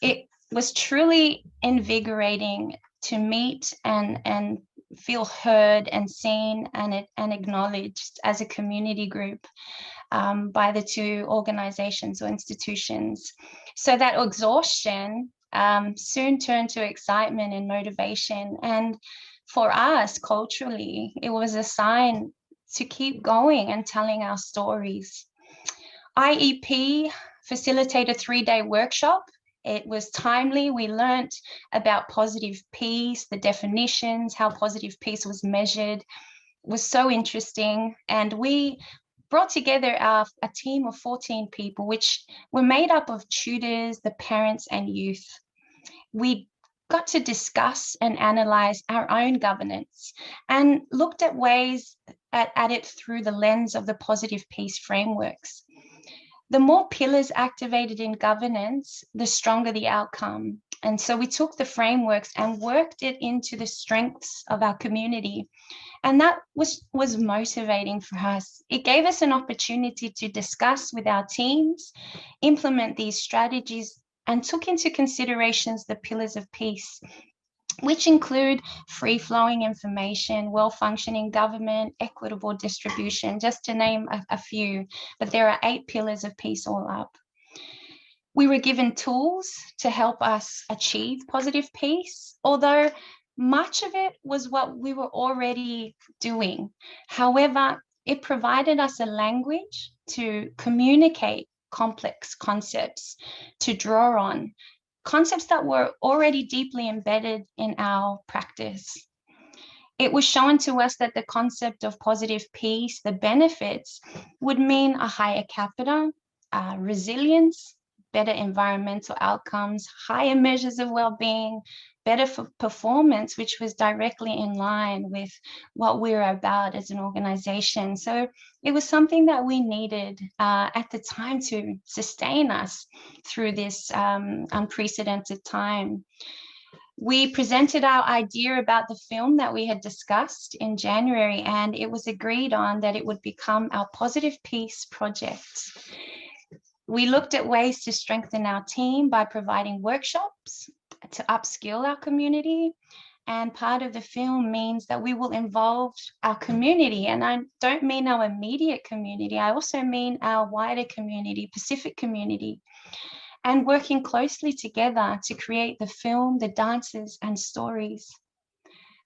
It was truly invigorating to meet and feel heard and seen and acknowledged as a community group by the two organizations or institutions. So that exhaustion soon turned to excitement and motivation. And for us, culturally, it was a sign to keep going and telling our stories. IEP facilitated a 3-day workshop. It was timely. We learned about positive peace, the definitions, how positive peace was measured. It was so interesting. And we brought together a team of 14 people, which were made up of tutors, the parents, and youth. We got to discuss and analyze our own governance and looked at ways at it through the lens of the positive peace frameworks. The more pillars activated in governance, the stronger the outcome. And so we took the frameworks and worked it into the strengths of our community. And that was motivating for us. It gave us an opportunity to discuss with our teams, implement these strategies, and took into considerations the pillars of peace, which include free-flowing information, well-functioning government, equitable distribution, just to name a few. But there are 8 pillars of peace all up. We were given tools to help us achieve positive peace, although much of it was what we were already doing. However, it provided us a language to communicate complex concepts, to draw on, concepts that were already deeply embedded in our practice. It was shown to us that the concept of positive peace, the benefits, would mean a higher capita, resilience, better environmental outcomes, higher measures of well-being, better performance, which was directly in line with what we're about as an organization. So it was something that we needed at the time to sustain us through this unprecedented time. We presented our idea about the film that we had discussed in January, and it was agreed on that it would become our Positive Peace project. We looked at ways to strengthen our team by providing workshops to upskill our community. And part of the film means that we will involve our community. And I don't mean our immediate community. I also mean our wider community, Pacific community, and working closely together to create the film, the dances, and stories.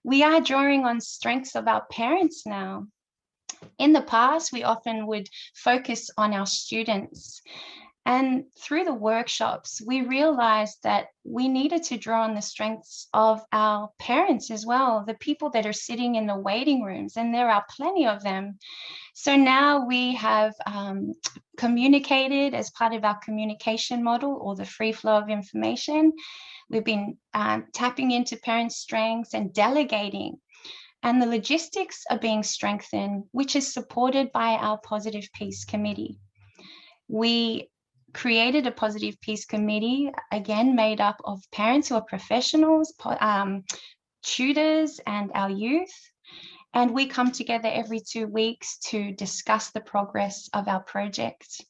We are drawing on strengths of our parents now. In the past, we often would focus on our students. And through the workshops, we realized that we needed to draw on the strengths of our parents as well, the people that are sitting in the waiting rooms, and there are plenty of them. So now we have communicated as part of our communication model, or the free flow of information. We've been tapping into parents' strengths and delegating. And the logistics are being strengthened, which is supported by our Positive Peace Committee. We created a Positive Peace Committee, again, made up of parents who are professionals, tutors, and our youth. And we come together every 2 weeks to discuss the progress of our project.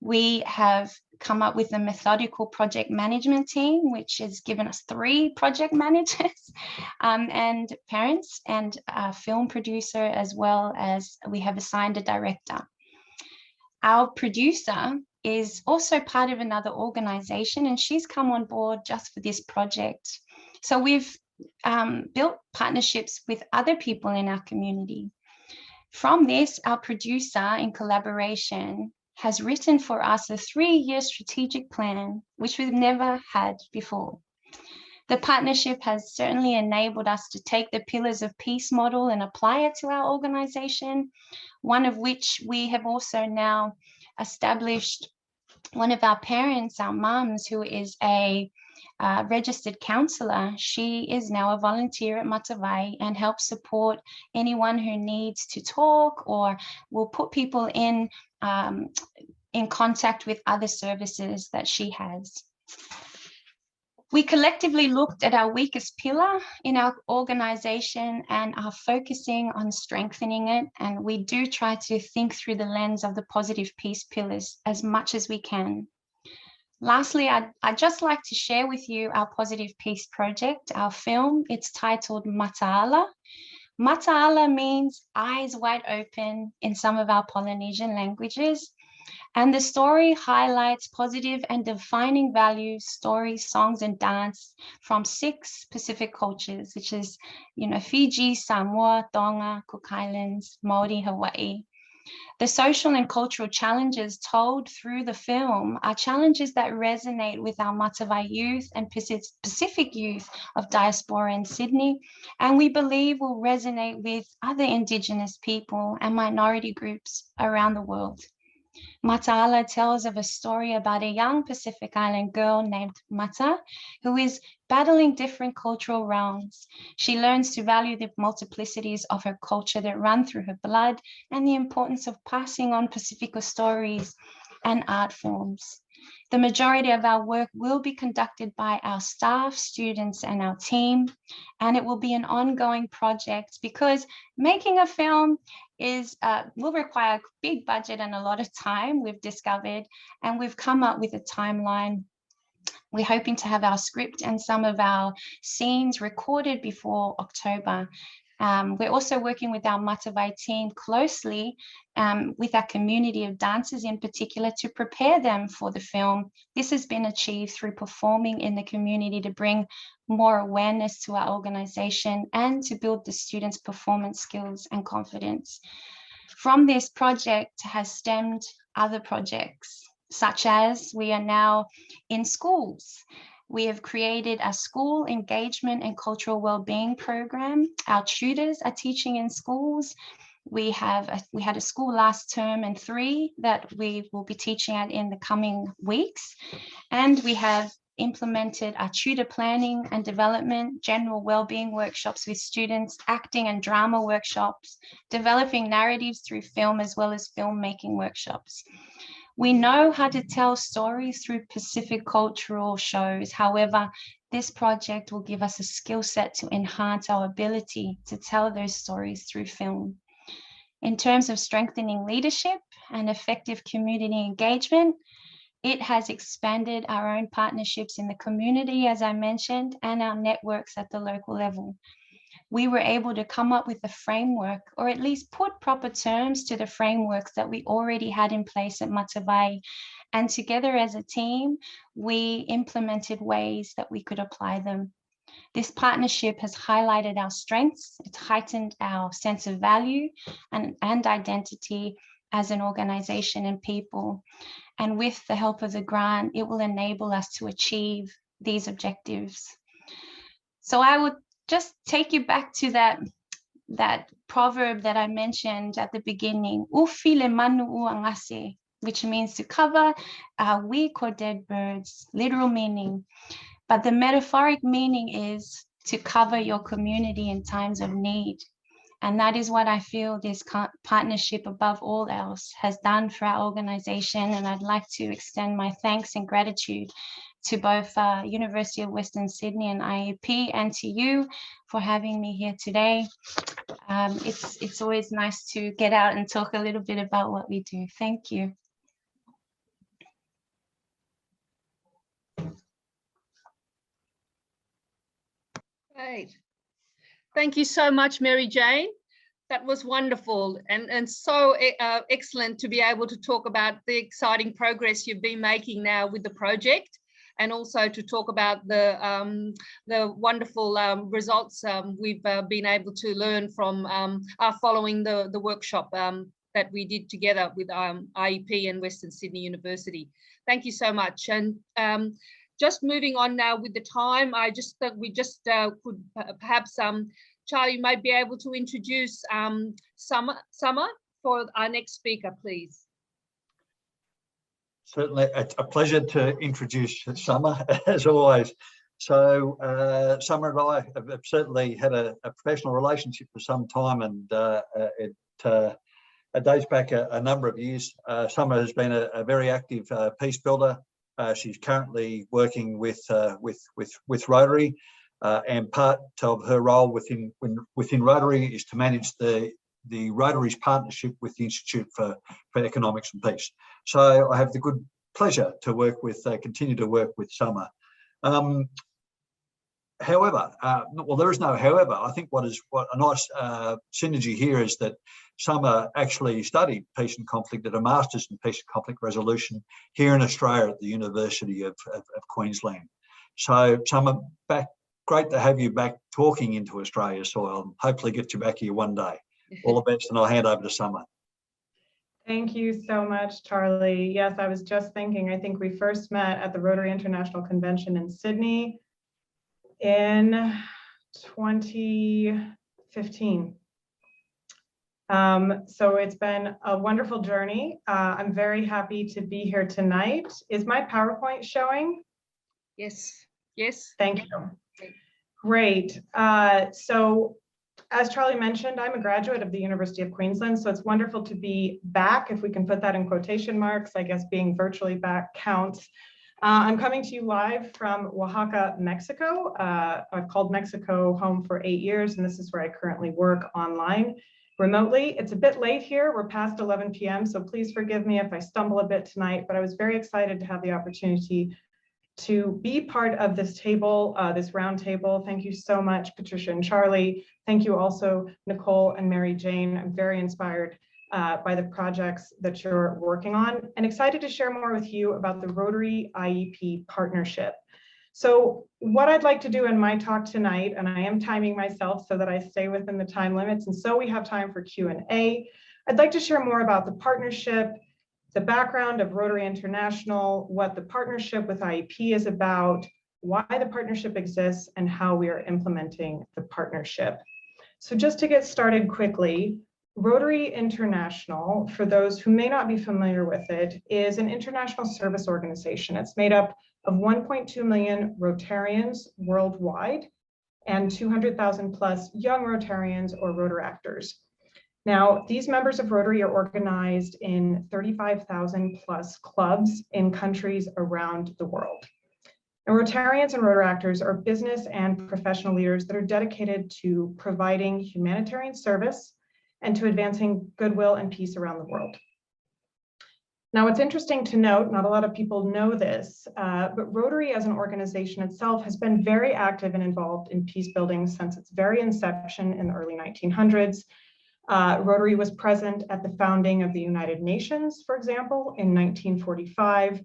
We have come up with a methodical project management team, which has given us 3 project managers and parents and a film producer, as well as we have assigned a director. Our producer is also part of another organization, and she's come on board just for this project. So we've built partnerships with other people in our community. From this, our producer, in collaboration, has written for us a 3-year strategic plan, which we've never had before. The partnership has certainly enabled us to take the pillars of peace model and apply it to our organization, one of which we have also now established. One of our parents, our mums, who is a registered counsellor, she is now a volunteer at Matavai and helps support anyone who needs to talk, or will put people in contact with other services that she has. We collectively looked at our weakest pillar in our organization and are focusing on strengthening it. And we do try to think through the lens of the positive peace pillars as much as we can. Lastly, I'd just like to share with you our Positive Peace project, our film. It's titled Mataala. Mata'ala means eyes wide open in some of our Polynesian languages. And the story highlights positive and defining values, stories, songs, and dance from 6 Pacific cultures, which is, Fiji, Samoa, Tonga, Cook Islands, Maori, Hawaii. The social and cultural challenges told through the film are challenges that resonate with our Matavai youth and Pacific youth of diaspora in Sydney, and we believe will resonate with other Indigenous people and minority groups around the world. Mata'ala tells of a story about a young Pacific Island girl named Mata, who is battling different cultural realms. She learns to value the multiplicities of her culture that run through her blood and the importance of passing on Pacifica stories and art forms. The majority of our work will be conducted by our staff, students, and our team, and it will be an ongoing project because making a film will require a big budget and a lot of time, we've discovered, and we've come up with a timeline. We're hoping to have our script and some of our scenes recorded before October. We're also working with our Matavai team closely with our community of dancers in particular to prepare them for the film. This has been achieved through performing in the community to bring more awareness to our organization and to build the students' performance skills and confidence. From this project has stemmed other projects, such as we are now in schools. We have created a school engagement and cultural well-being program. Our tutors are teaching in schools. We had a school last term and 3 that we will be teaching at in the coming weeks. And we have implemented our tutor planning and development, general well-being workshops with students, acting and drama workshops, developing narratives through film as well as filmmaking workshops. We know how to tell stories through Pacific cultural shows. However, this project will give us a skill set to enhance our ability to tell those stories through film. In terms of strengthening leadership and effective community engagement, it has expanded our own partnerships in the community, as I mentioned, and our networks at the local level. We were able to come up with a framework, or at least put proper terms to the frameworks that we already had in place at Matavai. And together as a team, we implemented ways that we could apply them. This partnership has highlighted our strengths, it's heightened our sense of value and identity as an organization and people. And with the help of the grant, it will enable us to achieve these objectives. So I would just take you back to that proverb that I mentioned at the beginning, ufi le manu uangase, which means to cover weak or dead birds, literal meaning. But the metaphoric meaning is to cover your community in times of need. And that is what I feel this partnership above all else has done for our organization. And I'd like to extend my thanks and gratitude to both University of Western Sydney and IEP, and to you for having me here today. It's always nice to get out and talk a little bit about what we do. Thank you. Great. Thank you so much, Mary Jane. That was wonderful and so excellent to be able to talk about the exciting progress you've been making now with the project, and also to talk about the wonderful results we've been able to learn from following the workshop that we did together with IEP and Western Sydney University. Thank you so much. And just moving on now with the time, I just thought we just could perhaps Charlie might be able to introduce Summer for our next speaker, please. Certainly, it's a pleasure to introduce Summer, as always. So Summer and I have certainly had a professional relationship for some time, and it dates back a number of years. Summer has been a very active peace builder. She's currently working with Rotary, and part of her role within Rotary is to manage the Rotary's partnership with the Institute for Economics and Peace. So I have the good pleasure to work with, continue to work with Summer. However, well, there is no however. I think what a nice synergy here is that Summer actually studied peace and conflict, did a master's in peace and conflict resolution here in Australia at the University of Queensland. So Summer, great to have you back talking into Australia's soil, and hopefully get you back here one day. All the best, and I'll hand over to Summer. Thank you so much, Charlie. Yes, I was just thinking, I think we first met at the Rotary International Convention in Sydney in 2015. So it's been a wonderful journey. I'm very happy to be here tonight. Is my PowerPoint showing? Yes, yes. Thank you. Great. So as Charlie mentioned, I'm a graduate of the University of Queensland, so it's wonderful to be back, if we can put that in quotation marks. I guess being virtually back counts. I'm coming to you live from Oaxaca, Mexico. I've called Mexico home for 8 years, and this is where I currently work online remotely. It's a bit late here. We're past 11 p.m., so please forgive me if I stumble a bit tonight, but I was very excited to have the opportunity to be part of this table, this round table. Thank you so much, Patricia and Charlie. Thank you also, Nicole and Mary Jane. I'm very inspired by the projects that you're working on, and excited to share more with you about the Rotary IEP partnership. So what I'd like to do in my talk tonight, and I am timing myself so that I stay within the time limits, and so we have time for Q&A. I'd like to share more about the partnership, the background of Rotary International, what the partnership with IEP is about, why the partnership exists, and how we are implementing the partnership. So just to get started quickly, Rotary International, for those who may not be familiar with it, is an international service organization. It's made up of 1.2 million Rotarians worldwide and 200,000 plus young Rotarians or Rotaractors. Now, these members of Rotary are organized in 35,000 plus clubs in countries around the world. And Rotarians and Rotaractors are business and professional leaders that are dedicated to providing humanitarian service and to advancing goodwill and peace around the world. Now, it's interesting to note, not a lot of people know this, but Rotary as an organization itself has been very active and involved in peace building since its very inception in the early 1900s. Rotary was present at the founding of the United Nations, for example, in 1945.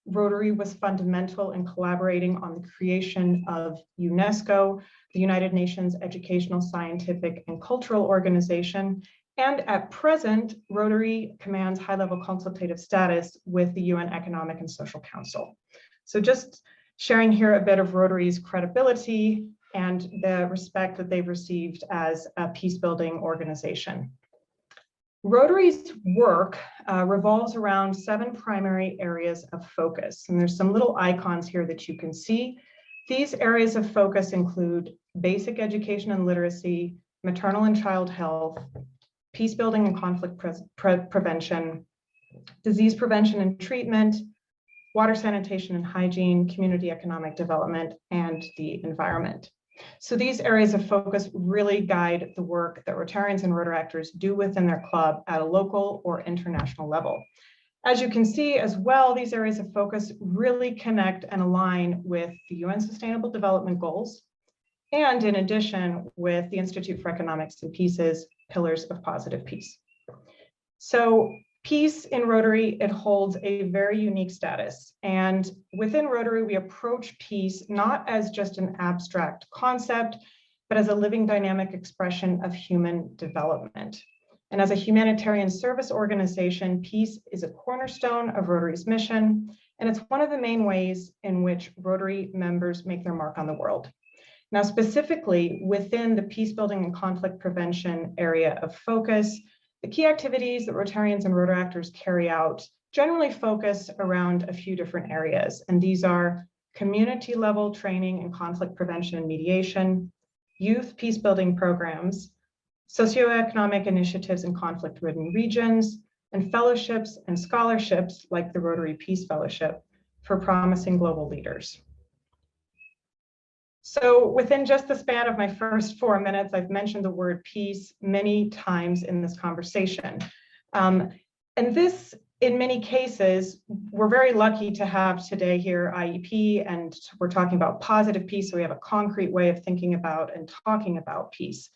Rotary was fundamental in collaborating on the creation of UNESCO, the United Nations Educational, Scientific, and Cultural Organization. And at present, Rotary commands high-level consultative status with the UN Economic and Social Council. So just sharing here a bit of Rotary's credibility and the respect that they've received as a peace-building organization. Rotary's work revolves around 7 primary areas of focus, and there's some little icons here that you can see. These areas of focus include basic education and literacy, maternal and child health, peace building and conflict prevention, disease prevention and treatment, water sanitation and hygiene, community economic development, and the environment. So these areas of focus really guide the work that Rotarians and Rotaractors do within their club at a local or international level. As you can see as well, these areas of focus really connect and align with the UN Sustainable Development Goals, and in addition with the Institute for Economics and Peace's Pillars of Positive Peace. So peace in Rotary, it holds a very unique status. And within Rotary, we approach peace not as just an abstract concept, but as a living dynamic expression of human development. And as a humanitarian service organization, peace is a cornerstone of Rotary's mission, and it's one of the main ways in which Rotary members make their mark on the world. Now, specifically within the peace building and conflict prevention area of focus, the key activities that Rotarians and Rotaractors carry out generally focus around a few different areas, and these are community level training in conflict prevention and mediation, youth peace building programs, socioeconomic initiatives in conflict-ridden regions, and fellowships and scholarships like the Rotary Peace Fellowship for promising global leaders. So within just the span of my first 4 minutes, I've mentioned the word peace many times in this conversation. And this in many cases, we're very lucky to have today here IEP, and we're talking about positive peace, so we have a concrete way of thinking about and talking about peace.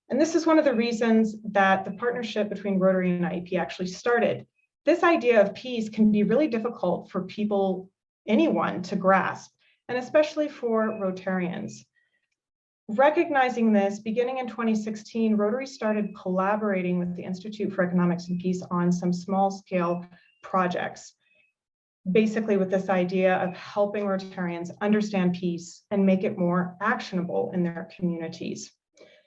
And this is one of the reasons that the partnership between Rotary and IEP actually started. This idea of peace can be really difficult for people, anyone, to grasp, and especially for Rotarians. Recognizing this, beginning in 2016, Rotary started collaborating with the Institute for Economics and Peace on some small-scale projects, basically with this idea of helping Rotarians understand peace and make it more actionable in their communities.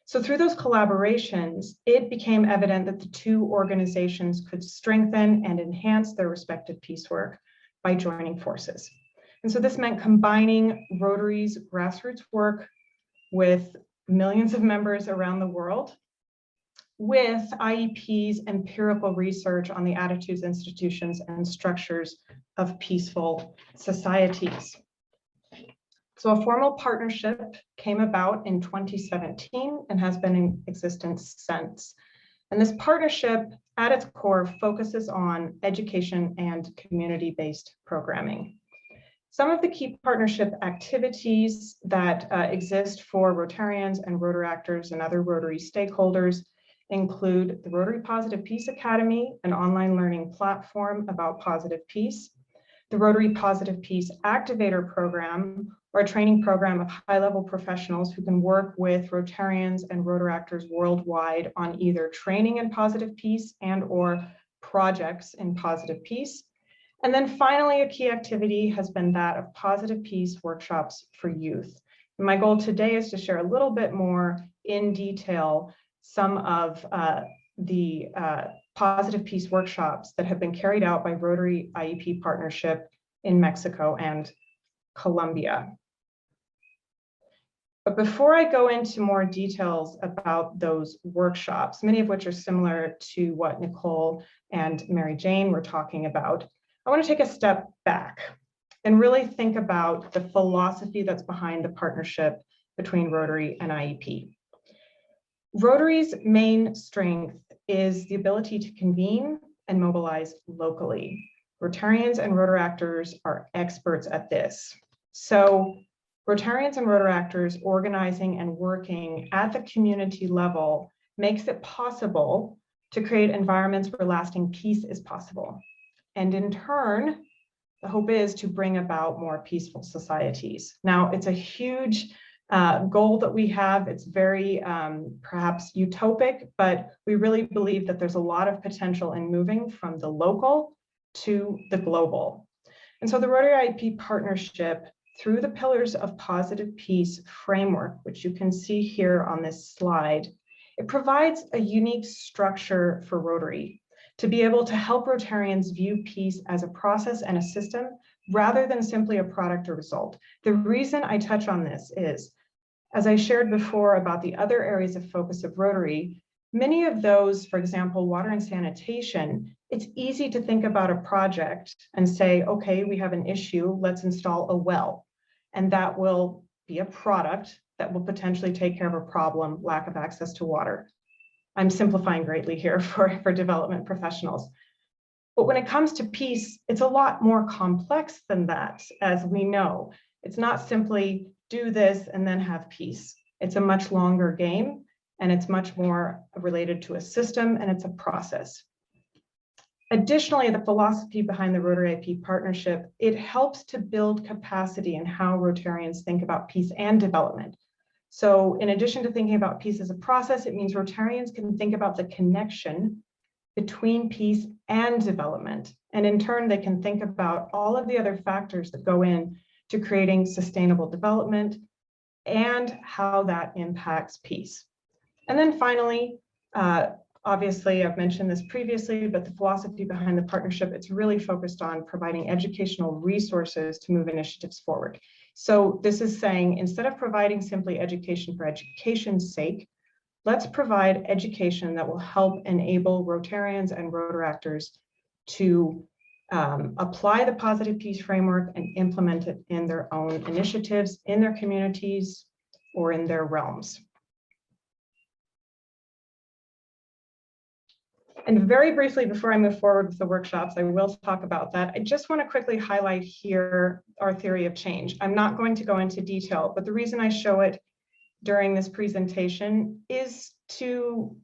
So through those collaborations, it became evident that the two organizations could strengthen and enhance their respective peace work by joining forces. And so this meant combining Rotary's grassroots work with millions of members around the world with IEP's empirical research on the attitudes, institutions, and structures of peaceful societies. So a formal partnership came about in 2017 and has been in existence since. And this partnership at its core focuses on education and community-based programming. Some of the key partnership activities that exist for Rotarians and Rotaractors and other Rotary stakeholders include the Rotary Positive Peace Academy, an online learning platform about positive peace, the Rotary Positive Peace Activator Program, or a training program of high-level professionals who can work with Rotarians and Rotaractors worldwide on either training in positive peace and or projects in positive peace. And then finally, a key activity has been that of positive peace workshops for youth. And my goal today is to share a little bit more in detail some of the positive peace workshops that have been carried out by Rotary IEP partnership in Mexico and Colombia. But before I go into more details about those workshops, many of which are similar to what Nicole and Mary Jane were talking about, I want to take a step back and really think about the philosophy that's behind the partnership between Rotary and IEP. Rotary's main strength is the ability to convene and mobilize locally. Rotarians and Rotaractors are experts at this. So Rotarians and Rotaractors organizing and working at the community level makes it possible to create environments where lasting peace is possible. And in turn, the hope is to bring about more peaceful societies. Now, it's a huge goal that we have. It's very perhaps utopic, but we really believe that there's a lot of potential in moving from the local to the global. And so the Rotary IEP partnership, through the Pillars of Positive Peace framework, which you can see here on this slide, it provides a unique structure for Rotary to be able to help Rotarians view peace as a process and a system rather than simply a product or result. The reason I touch on this is, as I shared before about the other areas of focus of Rotary, many of those, for example, water and sanitation, it's easy to think about a project and say, okay, we have an issue, let's install a well. And that will be a product that will potentially take care of a problem, lack of access to water. I'm simplifying greatly here for development professionals. But when it comes to peace, it's a lot more complex than that, as we know. It's not simply do this and then have peace. It's a much longer game, and it's much more related to a system, and it's a process. Additionally, the philosophy behind the Rotary IEP partnership, it helps to build capacity in how Rotarians think about peace and development. So in addition to thinking about peace as a process, it means Rotarians can think about the connection between peace and development. And in turn, they can think about all of the other factors that go in to creating sustainable development and how that impacts peace. And then finally, obviously, I've mentioned this previously, but the philosophy behind the partnership, it's really focused on providing educational resources to move initiatives forward. So this is saying, instead of providing simply education for education's sake, let's provide education that will help enable Rotarians and Rotaractors to apply the positive peace framework and implement it in their own initiatives, in their communities, or in their realms. And very briefly, before I move forward with the workshops, I will talk about that. I just want to quickly highlight here our theory of change. I'm not going to go into detail, but the reason I show it during this presentation is to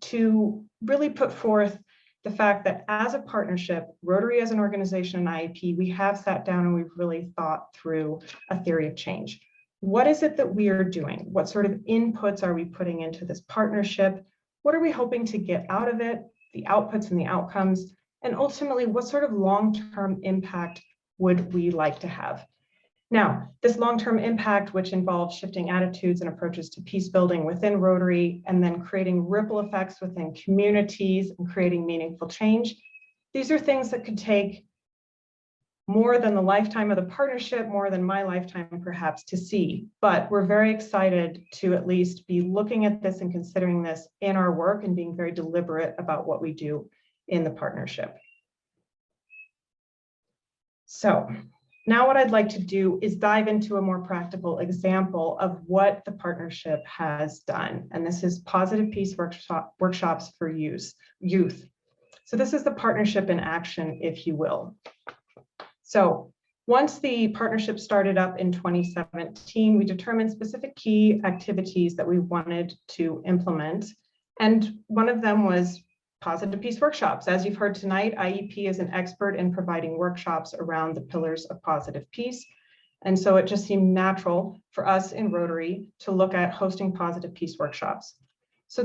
really put forth the fact that as a partnership, Rotary as an organization and IEP, we have sat down and we've really thought through a theory of change. What is it that we are doing? What sort of inputs are we putting into this partnership? What are we hoping to get out of it? The outputs and the outcomes, and ultimately, what sort of long-term impact would we like to have? Now, this long-term impact, which involves shifting attitudes and approaches to peace building within Rotary, and then creating ripple effects within communities and creating meaningful change, these are things that could take more than the lifetime of the partnership, more than my lifetime perhaps to see. But we're very excited to at least be looking at this and considering this in our work and being very deliberate about what we do in the partnership. So now what I'd like to do is dive into a more practical example of what the partnership has done. And this is Positive Peace workshops for youth. So this is the partnership in action, if you will. So once the partnership started up in 2017, we determined specific key activities that we wanted to implement. And one of them was Positive Peace workshops. As you've heard tonight, IEP is an expert in providing workshops around the pillars of positive peace. And so it just seemed natural for us in Rotary to look at hosting Positive Peace workshops. So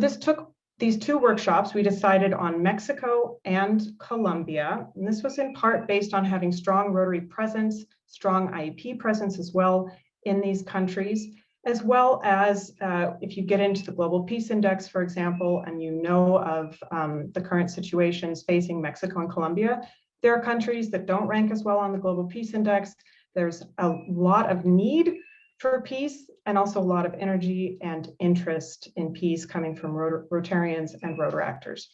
these two workshops, we decided on Mexico and Colombia. And this was in part based on having strong Rotary presence, strong IEP presence as well in these countries, as well as if you get into the Global Peace Index, for example, and you know of the current situations facing Mexico and Colombia, there are countries that don't rank as well on the Global Peace Index. There's a lot of need for peace and also a lot of energy and interest in peace coming from Rotarians and Rotaractors.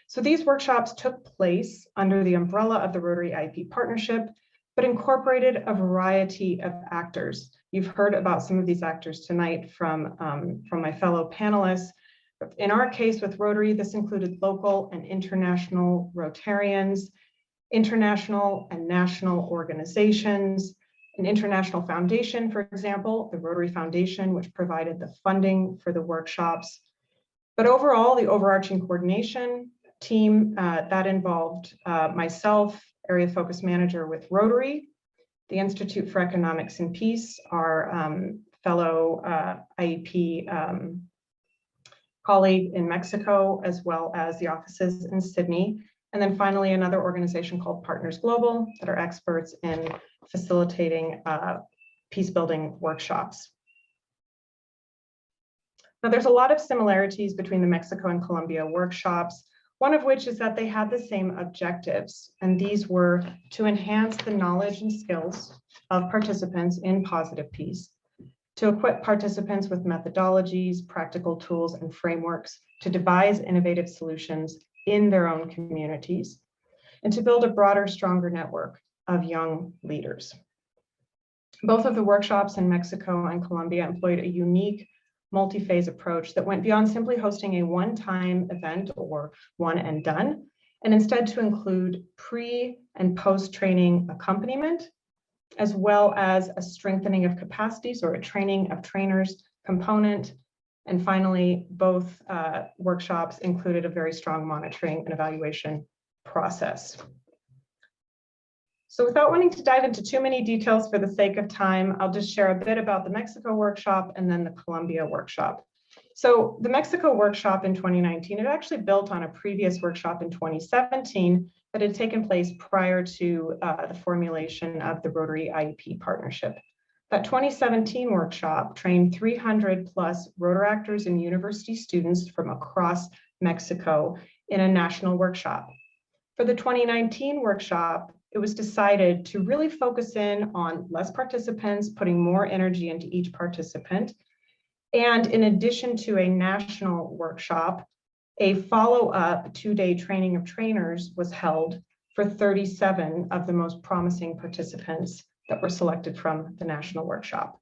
So these workshops took place under the umbrella of the Rotary IEP partnership, but incorporated a variety of actors. You've heard about some of these actors tonight from my fellow panelists. In our case with Rotary, this included local and international Rotarians, international and national organizations, an international foundation, for example, the Rotary Foundation, which provided the funding for the workshops. But overall, the overarching coordination team that involved myself, area focus manager with Rotary, the Institute for Economics and Peace, our fellow IEP colleague in Mexico, as well as the offices in Sydney. And then finally, another organization called Partners Global that are experts in facilitating peace building workshops. Now, there's a lot of similarities between the Mexico and Colombia workshops, one of which is that they had the same objectives, and these were to enhance the knowledge and skills of participants in positive peace, to equip participants with methodologies, practical tools, and frameworks to devise innovative solutions in their own communities, and to build a broader, stronger network of young leaders. Both of the workshops in Mexico and Colombia employed a unique multi-phase approach that went beyond simply hosting a one-time event or one and done, and instead to include pre and post-training accompaniment, as well as a strengthening of capacities or a training of trainers component. And finally, both workshops included a very strong monitoring and evaluation process. So without wanting to dive into too many details for the sake of time, I'll just share a bit about the Mexico workshop and then the Colombia workshop. So the Mexico workshop in 2019, it actually built on a previous workshop in 2017 that had taken place prior to the formulation of the Rotary IEP partnership. That 2017 workshop trained 300 plus Rotaractors and university students from across Mexico in a national workshop. For the 2019 workshop, it was decided to really focus in on less participants, putting more energy into each participant. And in addition to a national workshop, a follow-up 2-day training of trainers was held for 37 of the most promising participants that were selected from the national workshop.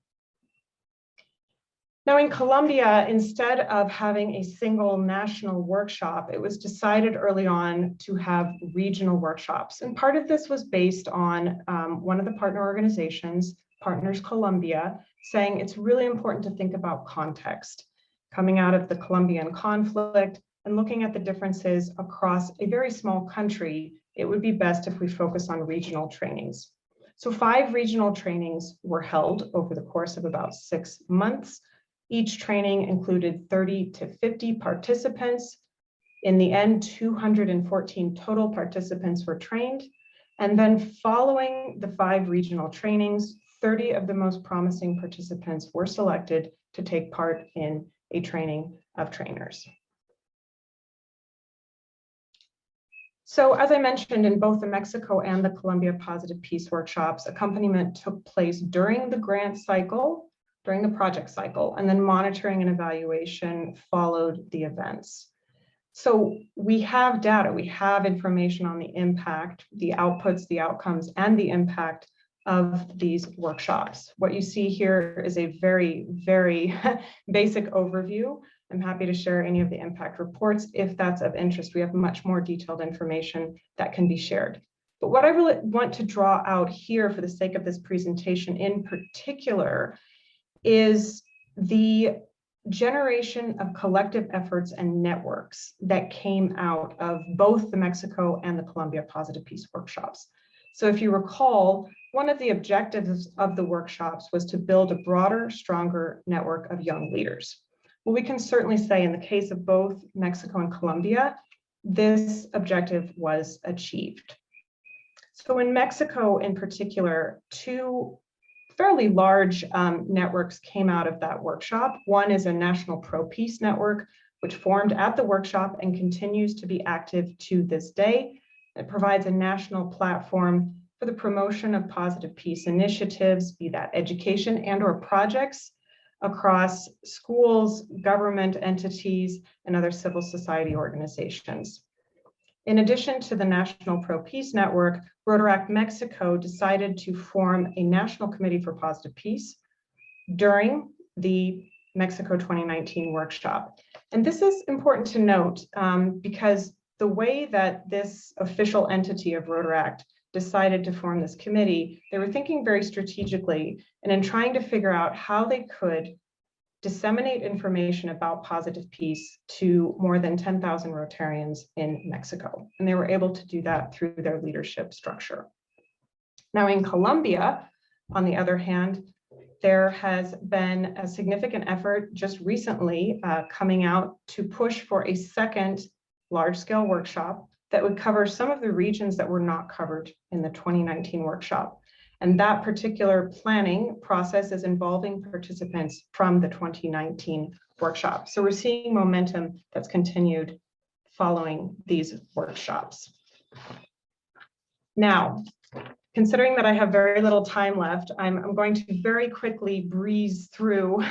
Now in Colombia, instead of having a single national workshop, it was decided early on to have regional workshops. And part of this was based on one of the partner organizations, Partners Colombia, saying it's really important to think about context. Coming out of the Colombian conflict and looking at the differences across a very small country, it would be best if we focus on regional trainings. So 5 regional trainings were held over the course of about 6 months. Each training included 30 to 50 participants. In the end, 214 total participants were trained. And then following the 5 regional trainings, 30 of the most promising participants were selected to take part in a training of trainers. So as I mentioned, in both the Mexico and the Colombia Positive Peace workshops, accompaniment took place during the grant cycle, during the project cycle, and then monitoring and evaluation followed the events. So we have data, we have information on the impact, the outputs, the outcomes, and the impact of these workshops. What you see here is a very, very basic overview. I'm happy to share any of the impact reports if that's of interest. We have much more detailed information that can be shared. But what I really want to draw out here for the sake of this presentation in particular is the generation of collective efforts and networks that came out of both the Mexico and the Colombia Positive Peace workshops. So if you recall, one of the objectives of the workshops was to build a broader, stronger network of young leaders. Well, we can certainly say in the case of both Mexico and Colombia, this objective was achieved. So in Mexico in particular, 2 fairly large networks came out of that workshop. One is a national pro-peace network, which formed at the workshop and continues to be active to this day. It provides a national platform for the promotion of positive peace initiatives, be that education and/or projects across schools, government entities, and other civil society organizations. In addition to the National Pro-Peace Network, Rotaract Mexico decided to form a National Committee for Positive Peace during the Mexico 2019 workshop. And this is important to note because the way that this official entity of Rotaract decided to form this committee, they were thinking very strategically and in trying to figure out how they could disseminate information about positive peace to more than 10,000 Rotarians in Mexico. And they were able to do that through their leadership structure. Now in Colombia, on the other hand, there has been a significant effort just recently coming out to push for a second large-scale workshop that would cover some of the regions that were not covered in the 2019 workshop. And that particular planning process is involving participants from the 2019 workshop. So we're seeing momentum that's continued following these workshops. Now, considering that I have very little time left, I'm going to very quickly breeze through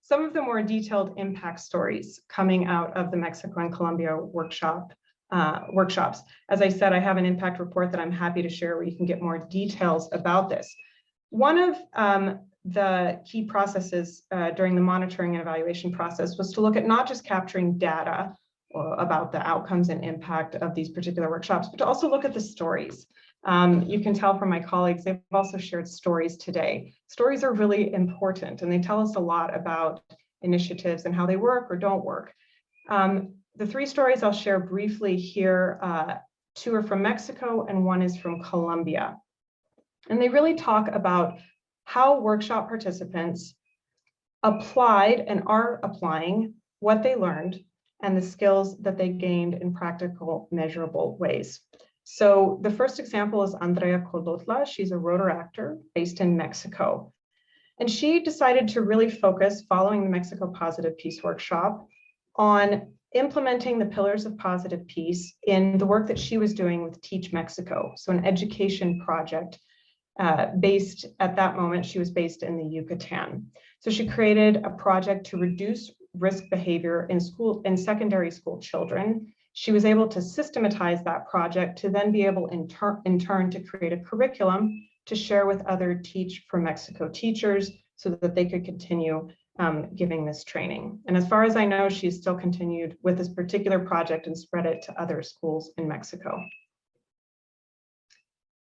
some of the more detailed impact stories coming out of the Mexico and Colombia workshops. As I said, I have an impact report that I'm happy to share where you can get more details about this. One of the key processes during the monitoring and evaluation process was to look at not just capturing data about the outcomes and impact of these particular workshops, but to also look at the stories. You can tell from my colleagues, they've also shared stories today. Stories are really important and they tell us a lot about initiatives and how they work or don't work. The 3 stories I'll share briefly here, 2 are from Mexico and 1 is from Colombia. And they really talk about how workshop participants applied and are applying what they learned and the skills that they gained in practical, measurable ways. So the first example is Andrea Colotla. She's a Rotaractor based in Mexico. And she decided to really focus, following the Mexico Positive Peace Workshop, on implementing the pillars of positive peace in the work that she was doing with Teach Mexico, so an education project based, at that moment, she was based in the Yucatan. So she created a project to reduce risk behavior in secondary school children. She was able to systematize that project to then be able in turn to create a curriculum to share with other Teach for Mexico teachers so that they could continue giving this training. And as far as I know, she's still continued with this particular project and spread it to other schools in Mexico.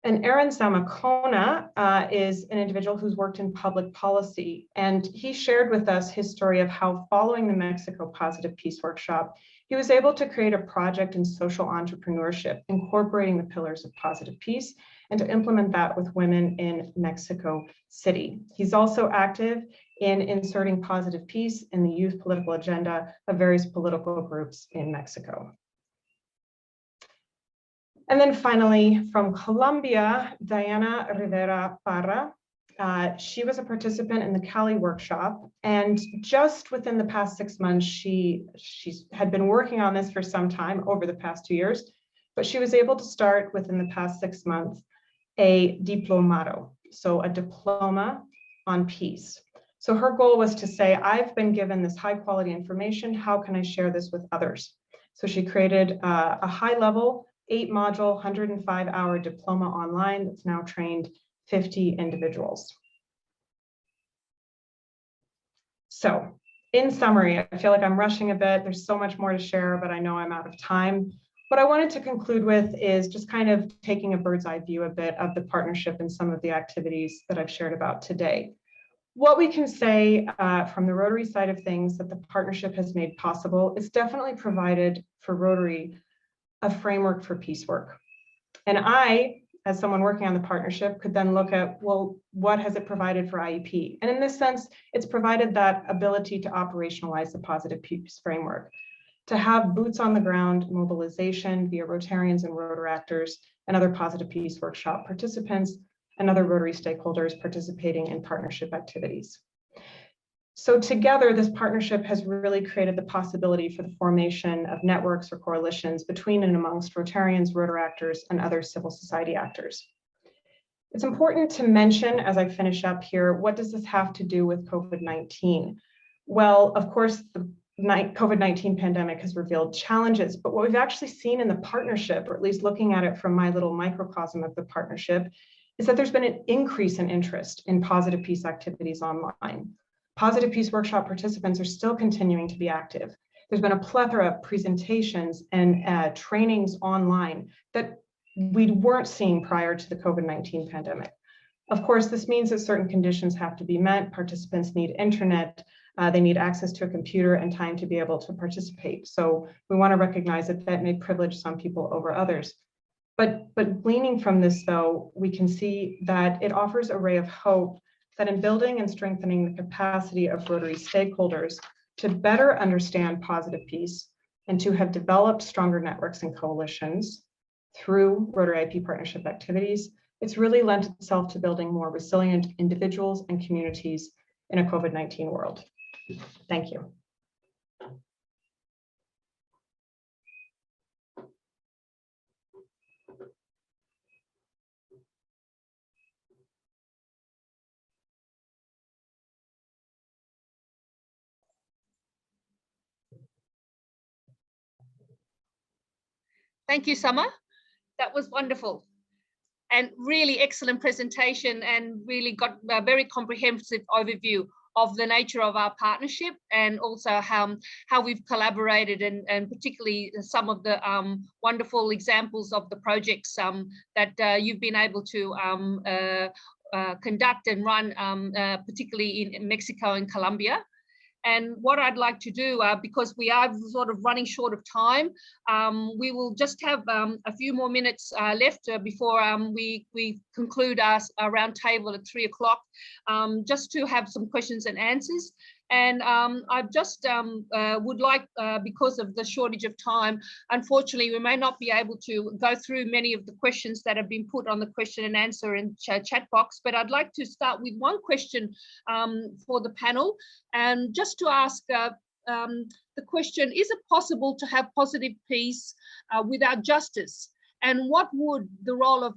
And Aaron Zamacona is an individual who's worked in public policy, and he shared with us his story of how, following the Mexico Positive Peace Workshop, he was able to create a project in social entrepreneurship, incorporating the pillars of positive peace, and to implement that with women in Mexico City. He's also active in inserting positive peace in the youth political agenda of various political groups in Mexico. And then finally, from Colombia, Diana Rivera Parra. She was a participant in the Cali workshop, and just within the past 6 months, she had been working on this for some time over the past 2 years, but she was able to start within the past 6 months a diplomado, so a diploma on peace. So her goal was to say, I've been given this high quality information, how can I share this with others? So she created a high level 8-module, 105-hour diploma online that's now trained 50 individuals. So in summary, I feel like I'm rushing a bit. There's so much more to share, but I know I'm out of time. What I wanted to conclude with is just kind of taking a bird's eye view a bit of the partnership and some of the activities that I've shared about today. What we can say from the Rotary side of things that the partnership has made possible is definitely provided for Rotary a framework for peace work. And I, as someone working on the partnership, could then look at, well, what has it provided for IEP? And in this sense, it's provided that ability to operationalize the positive peace framework, to have boots on the ground mobilization via Rotarians and Rotaractors and other positive peace workshop participants and other Rotary stakeholders participating in partnership activities. So together, this partnership has really created the possibility for the formation of networks or coalitions between and amongst Rotarians, Rotaractors, and other civil society actors. It's important to mention, as I finish up here, what does this have to do with COVID-19? Well, of course, the COVID-19 pandemic has revealed challenges, but what we've actually seen in the partnership, or at least looking at it from my little microcosm of the partnership, is that there's been an increase in interest in positive peace activities online. Positive Peace Workshop participants are still continuing to be active. There's been a plethora of presentations and trainings online that we weren't seeing prior to the COVID-19 pandemic. Of course, this means that certain conditions have to be met. Participants need internet, they need access to a computer and time to be able to participate. So we want to recognize that that may privilege some people over others. But gleaning from this, though, we can see that it offers a ray of hope that in building and strengthening the capacity of Rotary stakeholders to better understand positive peace and to have developed stronger networks and coalitions through Rotary IP partnership activities, it's really lent itself to building more resilient individuals and communities in a COVID-19 world. Thank you. Thank you, Summer. That was wonderful and really excellent presentation, and really got a very comprehensive overview of the nature of our partnership, and also how we've collaborated, and particularly some of the wonderful examples of the projects that you've been able to conduct and run, particularly in Mexico and Colombia. And what I'd like to do, because we are sort of running short of time, we will just have a few more minutes left before we conclude our roundtable at 3 o'clock, just to have some questions and answers. And I just would like, because of the shortage of time, unfortunately, we may not be able to go through many of the questions that have been put on the question and answer and chat box, but I'd like to start with one question for the panel, and just to ask the question, is it possible to have positive peace without justice? And what would the role of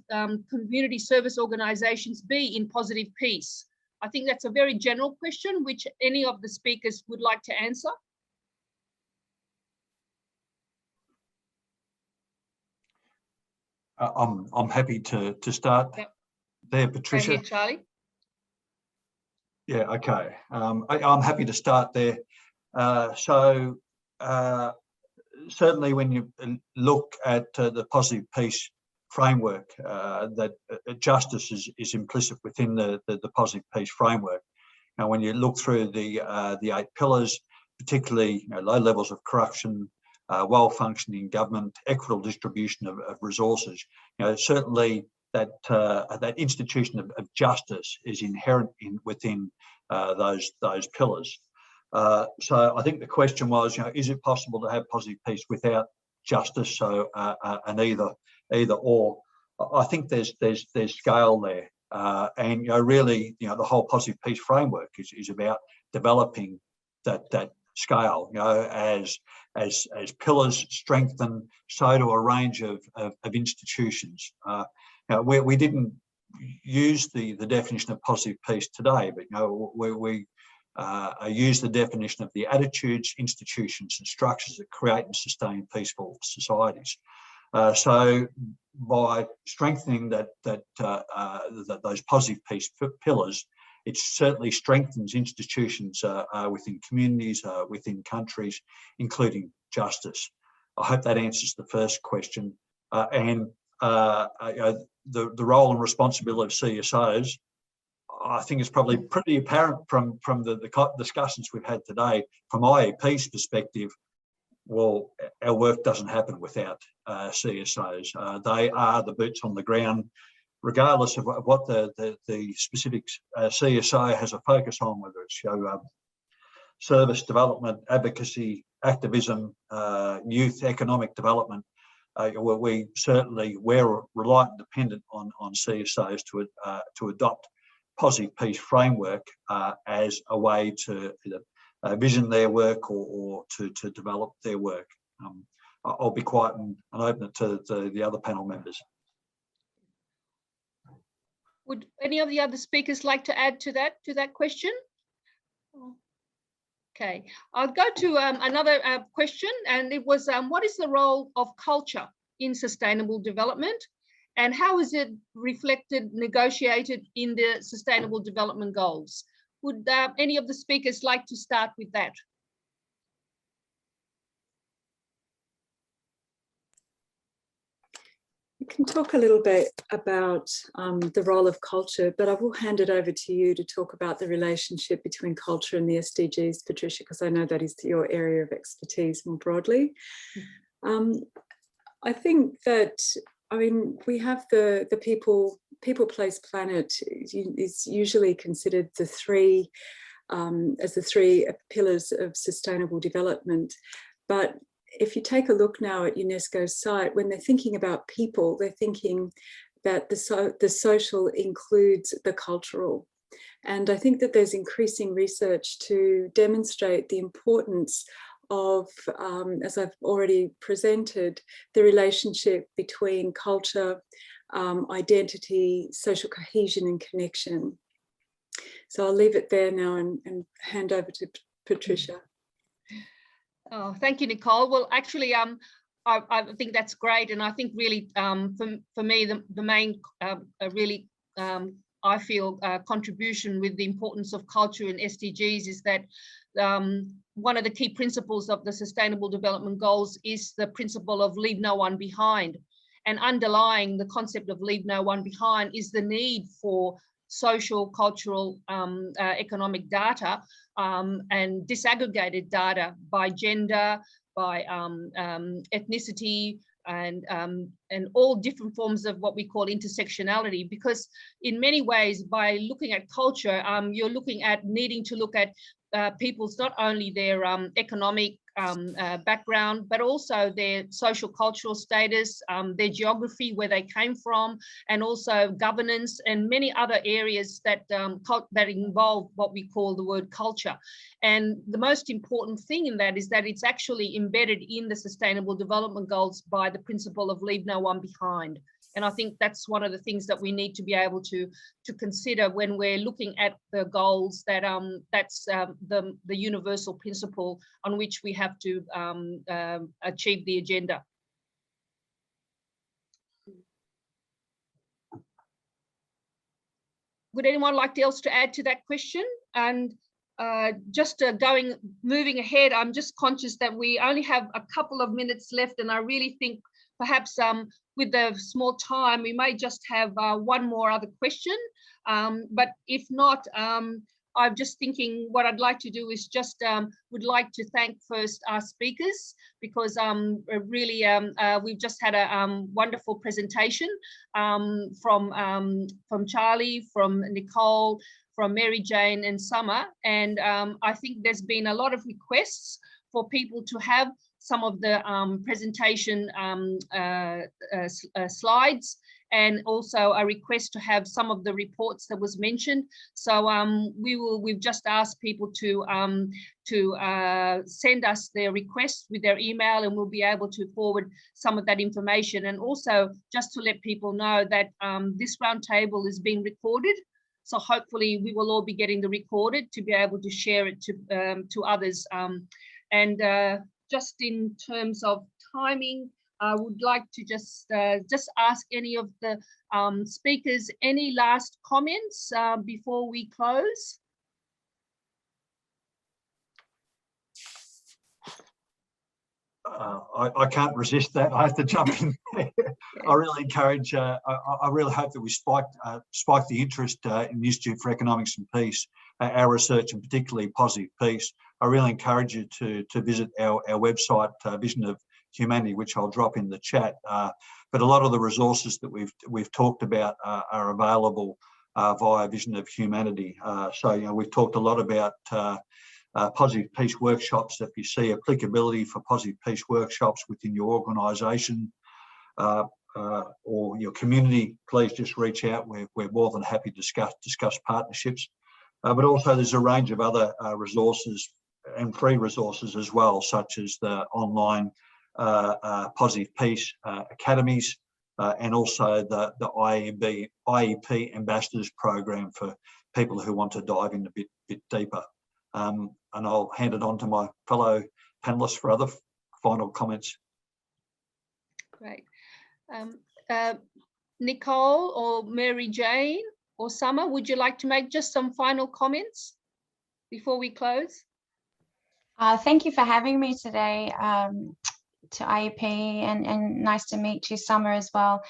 community service organizations be in positive peace? I think that's a very general question, which any of the speakers would like to answer. I'm happy to start. Yep. There, Patricia. Go ahead, Charlie. Yeah, okay. I'm happy to start there. Certainly when you look at the positive peace framework, that justice is implicit within the positive peace framework. Now, when you look through the 8 pillars, particularly low levels of corruption, well-functioning government, equitable distribution of resources, certainly that institution of justice is inherent within those pillars. So I think the question was, is it possible to have positive peace without justice? So an either or. I think there's scale there, and really, the whole positive peace framework is about developing that scale. As pillars strengthen, so do a range of institutions. We didn't use the definition of positive peace today, but we use the definition of the attitudes, institutions, and structures that create and sustain peaceful societies. So by strengthening those positive peace pillars, it certainly strengthens institutions within communities, within countries, including justice. I hope that answers the first question. And the role and responsibility of CSOs, I think is probably pretty apparent from the discussions we've had today. From IEP's perspective, well, our work doesn't happen without CSOs. They are the boots on the ground, regardless of what the specific CSO has a focus on, whether it's service development, advocacy, activism, youth, economic development. We're reliant and dependent on CSOs to adopt positive peace framework as a way to either vision their work or to develop their work. I'll be quiet and open it to the other panel members. Would any of the other speakers like to add to that question? Okay, I'll go to another question, and it was, what is the role of culture in sustainable development, and how is it reflected, negotiated in the Sustainable Development Goals? Would any of the speakers like to start with that? We can talk a little bit about the role of culture, but I will hand it over to you to talk about the relationship between culture and the SDGs, Patricia, because I know that is your area of expertise more broadly. I think that, we have the people, place, planet is usually considered as the three pillars of sustainable development. But if you take a look now at UNESCO's site, when they're thinking about people, they're thinking that the social includes the cultural. And I think that there's increasing research to demonstrate the importance of, as I've already presented, the relationship between culture, identity, social cohesion and connection. So I'll leave it there now and hand over to Patricia. Oh, thank you, Nicole. Well, actually, I think that's great, and I think really, for me, the main really I feel contribution with the importance of culture and SDGs is that one of the key principles of the Sustainable Development Goals is the principle of leave no one behind, and underlying the concept of leave no one behind is the need for social, cultural, economic data and disaggregated data by gender, by ethnicity, and all different forms of what we call intersectionality, because in many ways, by looking at culture, you're looking at needing to look at people's not only their economic background, but also their social cultural status, their geography, where they came from, and also governance and many other areas that that involve what we call the word culture. And the most important thing in that is that it's actually embedded in the Sustainable Development Goals by the principle of leave no one behind. And I think that's one of the things that we need to be able to consider when we're looking at the goals, that that's the universal principle on which we have to achieve the agenda. Would anyone like else to add to that question? moving ahead, I'm just conscious that we only have a couple of minutes left, and I really think perhaps with the small time, we may just have one more other question. But if not, I'm just thinking what I'd like to do is just would like to thank first our speakers, because really we've just had a wonderful presentation from Charlie, from Nicole, from Mary Jane and Summer. And I think there's been a lot of requests for people to have some of the presentation slides, and also a request to have some of the reports that was mentioned. So we've just asked people to send us their requests with their email, and we'll be able to forward some of that information. And also just to let people know that this roundtable is being recorded. So hopefully we will all be getting the recorded to be able to share it to others. Just in terms of timing, I would like to just ask any of the speakers any last comments before we close. I can't resist that. I have to jump in. I really encourage. I really hope that we spike the interest in the Institute for Economics and Peace, our research, and particularly positive peace. I really encourage you to visit our website, Vision of Humanity, which I'll drop in the chat. But a lot of the resources that we've talked about are available via Vision of Humanity. So we've talked a lot about positive peace workshops. If you see applicability for positive peace workshops within your organisation or your community, please just reach out. We're more than happy to discuss partnerships. But also there's a range of other resources and free resources as well, such as the online positive peace academies, and also the IEP Ambassadors Program for people who want to dive in a bit deeper. And I'll hand it on to my fellow panelists for other final comments. Great. Nicole or Mary Jane or Summer, would you like to make just some final comments before we close? Thank you for having me today to IEP, and nice to meet you, Summer, as well.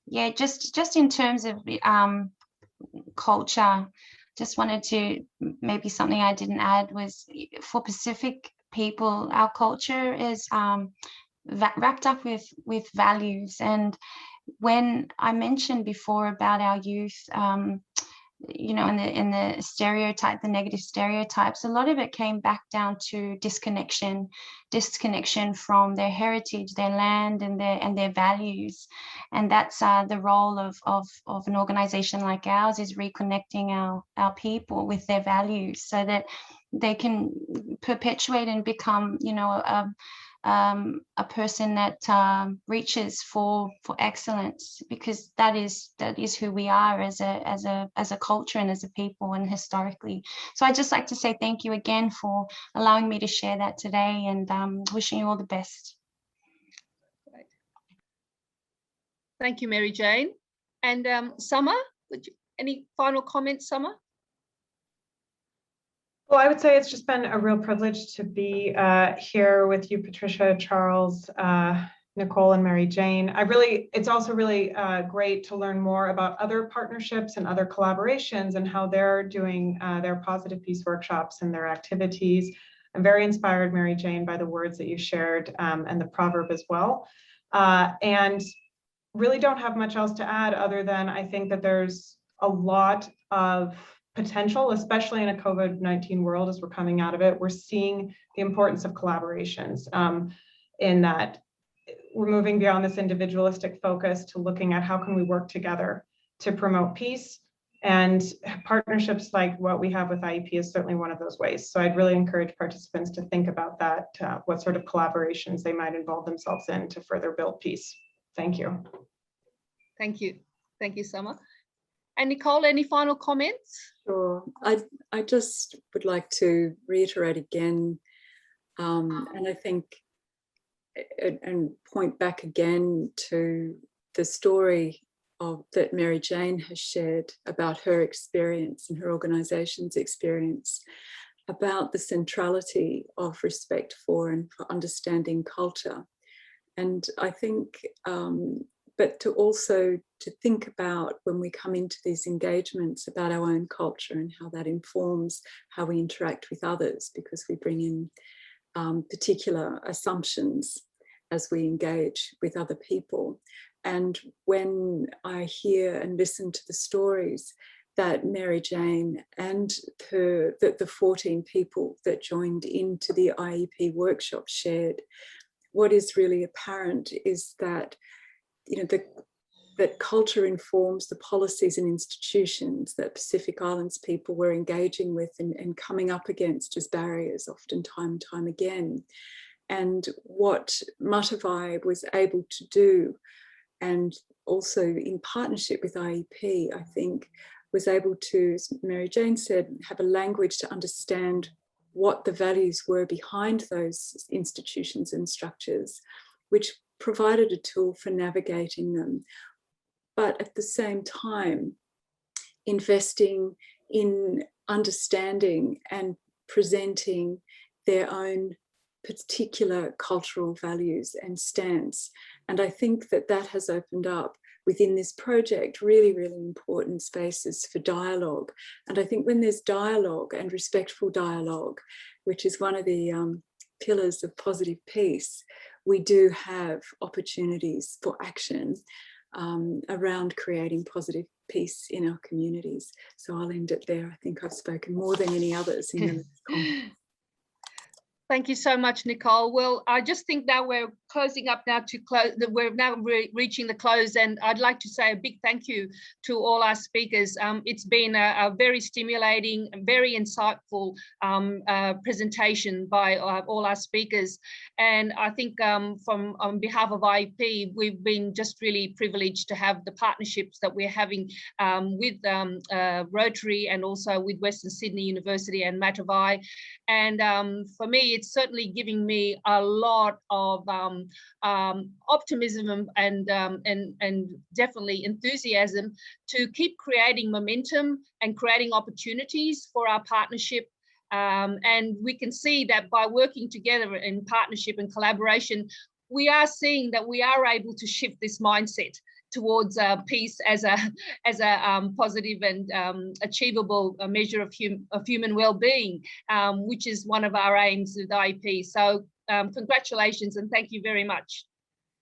Yeah, just in terms of culture, just wanted to, maybe something I didn't add was, for Pacific people, our culture is wrapped up with values. And when I mentioned before about our youth, in the stereotype, the negative stereotypes, a lot of it came back down to disconnection from their heritage, their land, and their values. And that's the role of an organization like ours, is reconnecting our people with their values, so that they can perpetuate and become, a person that reaches for excellence, because that is who we are as a culture and as a people, and historically. So I'd just like to say thank you again for allowing me to share that today, and wishing you all the best. Great. Thank you, Mary Jane. And Summer, any final comments, Summer? Well, I would say it's just been a real privilege to be here with you, Patricia, Charles, Nicole, and Mary Jane. It's also really great to learn more about other partnerships and other collaborations, and how they're doing their positive peace workshops and their activities. I'm very inspired, Mary Jane, by the words that you shared, and the proverb as well. And really don't have much else to add, other than I think that there's a lot of potential, especially in a COVID-19 world as we're coming out of it. We're seeing the importance of collaborations, in that we're moving beyond this individualistic focus to looking at how can we work together to promote peace, and partnerships like what we have with IEP is certainly one of those ways. So I'd really encourage participants to think about that, what sort of collaborations they might involve themselves in to further build peace. Thank you. Thank you. Thank you, Summer. And Nicole, any final comments? Sure. I just would like to reiterate again, and I think, and point back again to the story that Mary Jane has shared about her experience and her organisation's experience, about the centrality of respect for and for understanding culture. And I think, but to also to think about when we come into these engagements about our own culture and how that informs how we interact with others, because we bring in particular assumptions as we engage with other people. And when I hear and listen to the stories that Mary Jane and the 14 people that joined into the IEP workshop shared, what is really apparent is that, you know, that culture informs the policies and institutions that Pacific Islands people were engaging with and coming up against as barriers often time and time again. And what Matavai was able to do, and also in partnership with IEP, I think, was able to, as Mary Jane said, have a language to understand what the values were behind those institutions and structures, which provided a tool for navigating them. But at the same time, investing in understanding and presenting their own particular cultural values and stance. And I think that that has opened up within this project really, really important spaces for dialogue. And I think when there's dialogue and respectful dialogue, which is one of the pillars of positive peace, we do have opportunities for action around creating positive peace in our communities. So I'll end it there. I think I've spoken more than any others in this conference. Thank you so much, Nicole. Well, I just think now we're closing up now to close. We're now reaching the close, and I'd like to say a big thank you to all our speakers. It's been a very stimulating, very insightful presentation by all our speakers. And I think on behalf of IEP, we've been just really privileged to have the partnerships that we're having with Rotary and also with Western Sydney University and Matavai. And for me, it's certainly giving me a lot of optimism and definitely enthusiasm to keep creating momentum and creating opportunities for our partnership. And we can see that by working together in partnership and collaboration, we are seeing that we are able to shift this mindset towards peace as a positive and achievable measure of human well-being, which is one of our aims with IEP. So congratulations and thank you very much.